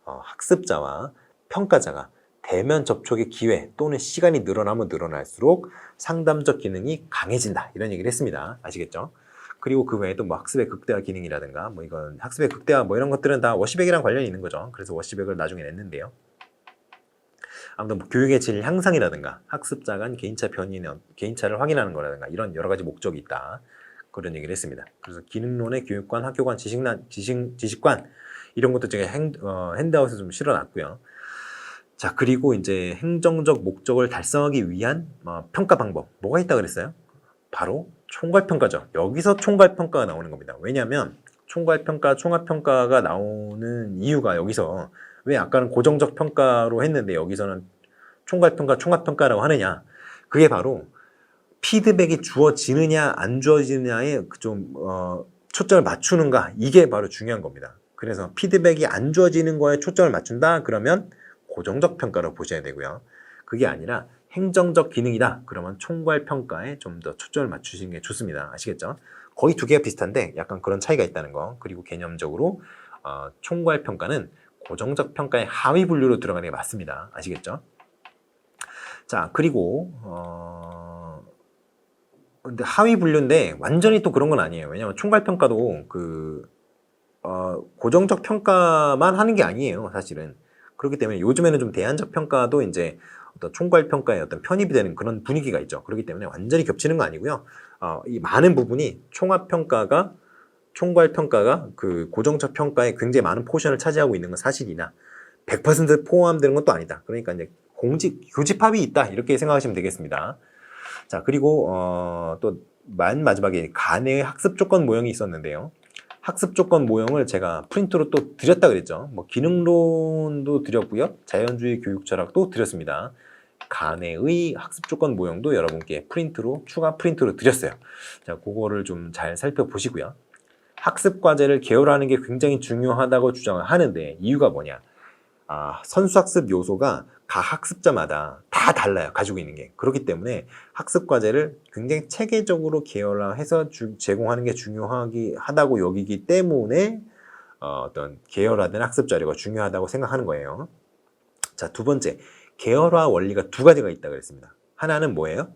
A: 학습자와 평가자가 대면 접촉의 기회 또는 시간이 늘어나면 늘어날수록 상담적 기능이 강해진다. 이런 얘기를 했습니다. 아시겠죠? 그리고 그 외에도 뭐 학습의 극대화 기능이라든가 뭐 이건 학습의 극대화 뭐 이런 것들은 다 워시백이랑 관련이 있는 거죠. 그래서 워시백을 나중에 냈는데요. 아무튼 뭐 교육의 질 향상이라든가 학습자 간 개인차를 확인하는 거라든가 이런 여러 가지 목적이 있다. 그런 얘기를 했습니다. 그래서 기능론의 교육관, 학교관, 지식관 이런 것도 제가 핸드아웃에 좀 실어놨고요. 자, 그리고 이제 행정적 목적을 달성하기 위한 평가 방법 뭐가 있다고 그랬어요? 바로 총괄평가죠. 여기서 총괄평가가 나오는 겁니다. 왜냐하면 총괄평가, 종합평가가 나오는 이유가 여기서 왜 아까는 고정적 평가로 했는데 여기서는 총괄평가, 종합평가라고 하느냐. 그게 바로 피드백이 주어지느냐 안 주어지느냐에 좀 초점을 맞추는가, 이게 바로 중요한 겁니다. 그래서 피드백이 안 주어지는 거에 초점을 맞춘다 그러면 고정적 평가로 보셔야 되고요. 그게 아니라 행정적 기능이다 그러면 총괄평가에 좀 더 초점을 맞추시는 게 좋습니다. 아시겠죠? 거의 두 개가 비슷한데 약간 그런 차이가 있다는 거. 그리고 개념적으로 총괄평가는 고정적 평가의 하위 분류로 들어가는 게 맞습니다. 아시겠죠? 자, 그리고 근데 하위 분류인데 완전히 또 그런 건 아니에요. 왜냐하면 총괄평가도 고정적 평가만 하는 게 아니에요, 사실은. 그렇기 때문에 요즘에는 좀 대안적 평가도 이제 어떤 총괄평가에 어떤 편입이 되는 그런 분위기가 있죠. 그렇기 때문에 완전히 겹치는 거 아니고요. 이 많은 부분이 총괄평가가 그 고정적 평가에 굉장히 많은 포션을 차지하고 있는 건 사실이나 100% 포함되는 것도 아니다. 그러니까 이제 교집합이 있다 이렇게 생각하시면 되겠습니다. 자, 그리고 또 맨 마지막에 간의 학습 조건 모형이 있었는데요. 학습 조건 모형을 제가 프린트로 또 드렸다 그랬죠. 뭐 기능론도 드렸고요. 자연주의 교육 철학도 드렸습니다. 간의 학습 조건 모형도 여러분께 추가 프린트로 드렸어요. 자, 그거를 좀 잘 살펴보시고요. 학습 과제를 계열화하는 게 굉장히 중요하다고 주장을 하는데 이유가 뭐냐? 선수학습 요소가 각 학습자마다 다 달라요. 가지고 있는 게. 그렇기 때문에 학습 과제를 굉장히 체계적으로 계열화해서 제공하는 게 중요하다고 여기기 때문에 어떤 계열화된 학습 자료가 중요하다고 생각하는 거예요. 자, 두 번째, 계열화 원리가 두 가지가 있다고 그랬습니다. 하나는 뭐예요?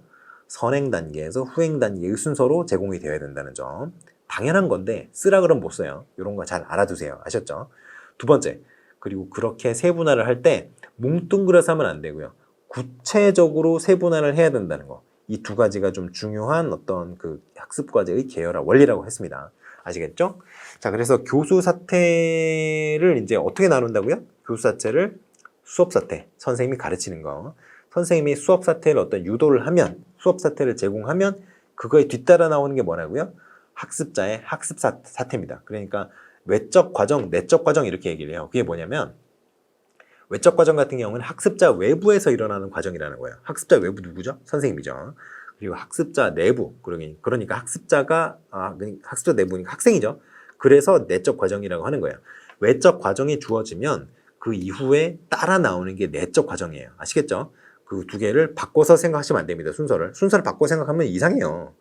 A: 선행 단계에서 후행 단계의 순서로 제공이 되어야 된다는 점. 당연한 건데 쓰라 그러면 못 써요. 이런 거 잘 알아두세요. 아셨죠? 두 번째, 그리고 그렇게 세분화를 할 때 뭉뚱그려서 하면 안 되고요. 구체적으로 세분화를 해야 된다는 거. 이 두 가지가 좀 중요한 어떤 그 학습 과제의 계열화 원리라고 했습니다. 아시겠죠? 자, 그래서 교수 사태를 이제 어떻게 나눈다고요? 교수 사태를 수업 사태, 선생님이 가르치는 거. 선생님이 수업 사태를 어떤 유도를 하면, 수업 사태를 제공하면 그거에 뒤따라 나오는 게 뭐라고요? 학습자의 학습 사태입니다. 그러니까 외적 과정, 내적 과정 이렇게 얘기를 해요. 그게 뭐냐면 외적 과정 같은 경우는 학습자 외부에서 일어나는 과정이라는 거예요. 학습자 외부 누구죠? 선생님이죠. 그리고 학습자 내부, 그러니까 학습자 내부니까 학생이죠. 그래서 내적 과정이라고 하는 거예요. 외적 과정이 주어지면 그 이후에 따라 나오는 게 내적 과정이에요. 아시겠죠? 그 두 개를 바꿔서 생각하시면 안 됩니다. 순서를 바꿔 생각하면 이상해요.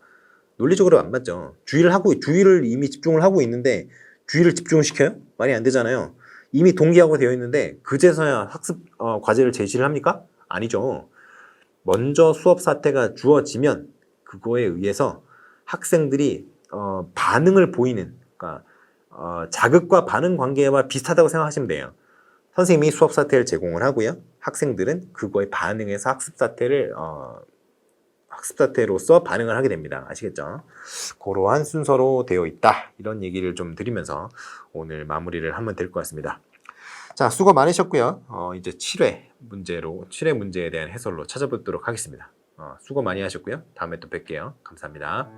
A: 논리적으로 안 맞죠. 주의를 이미 집중을 하고 있는데 주의를 집중을 시켜요? 말이 안 되잖아요. 이미 동기하고 되어 있는데 그제서야 학습 과제를 제시를 합니까? 아니죠. 먼저 수업 사태가 주어지면 그거에 의해서 학생들이 반응을 보이는, 그러니까 자극과 반응 관계와 비슷하다고 생각하시면 돼요. 선생님이 수업 사태를 제공을 하고요. 학생들은 그거에 반응해서 학습 사태로서 반응을 하게 됩니다. 아시겠죠? 그러한 순서로 되어 있다. 이런 얘기를 좀 드리면서 오늘 마무리를 하면 될 것 같습니다. 자, 수고 많으셨고요. 이제 7회 문제에 대한 해설로 찾아보도록 하겠습니다. 수고 많이 하셨고요. 다음에 또 뵐게요. 감사합니다.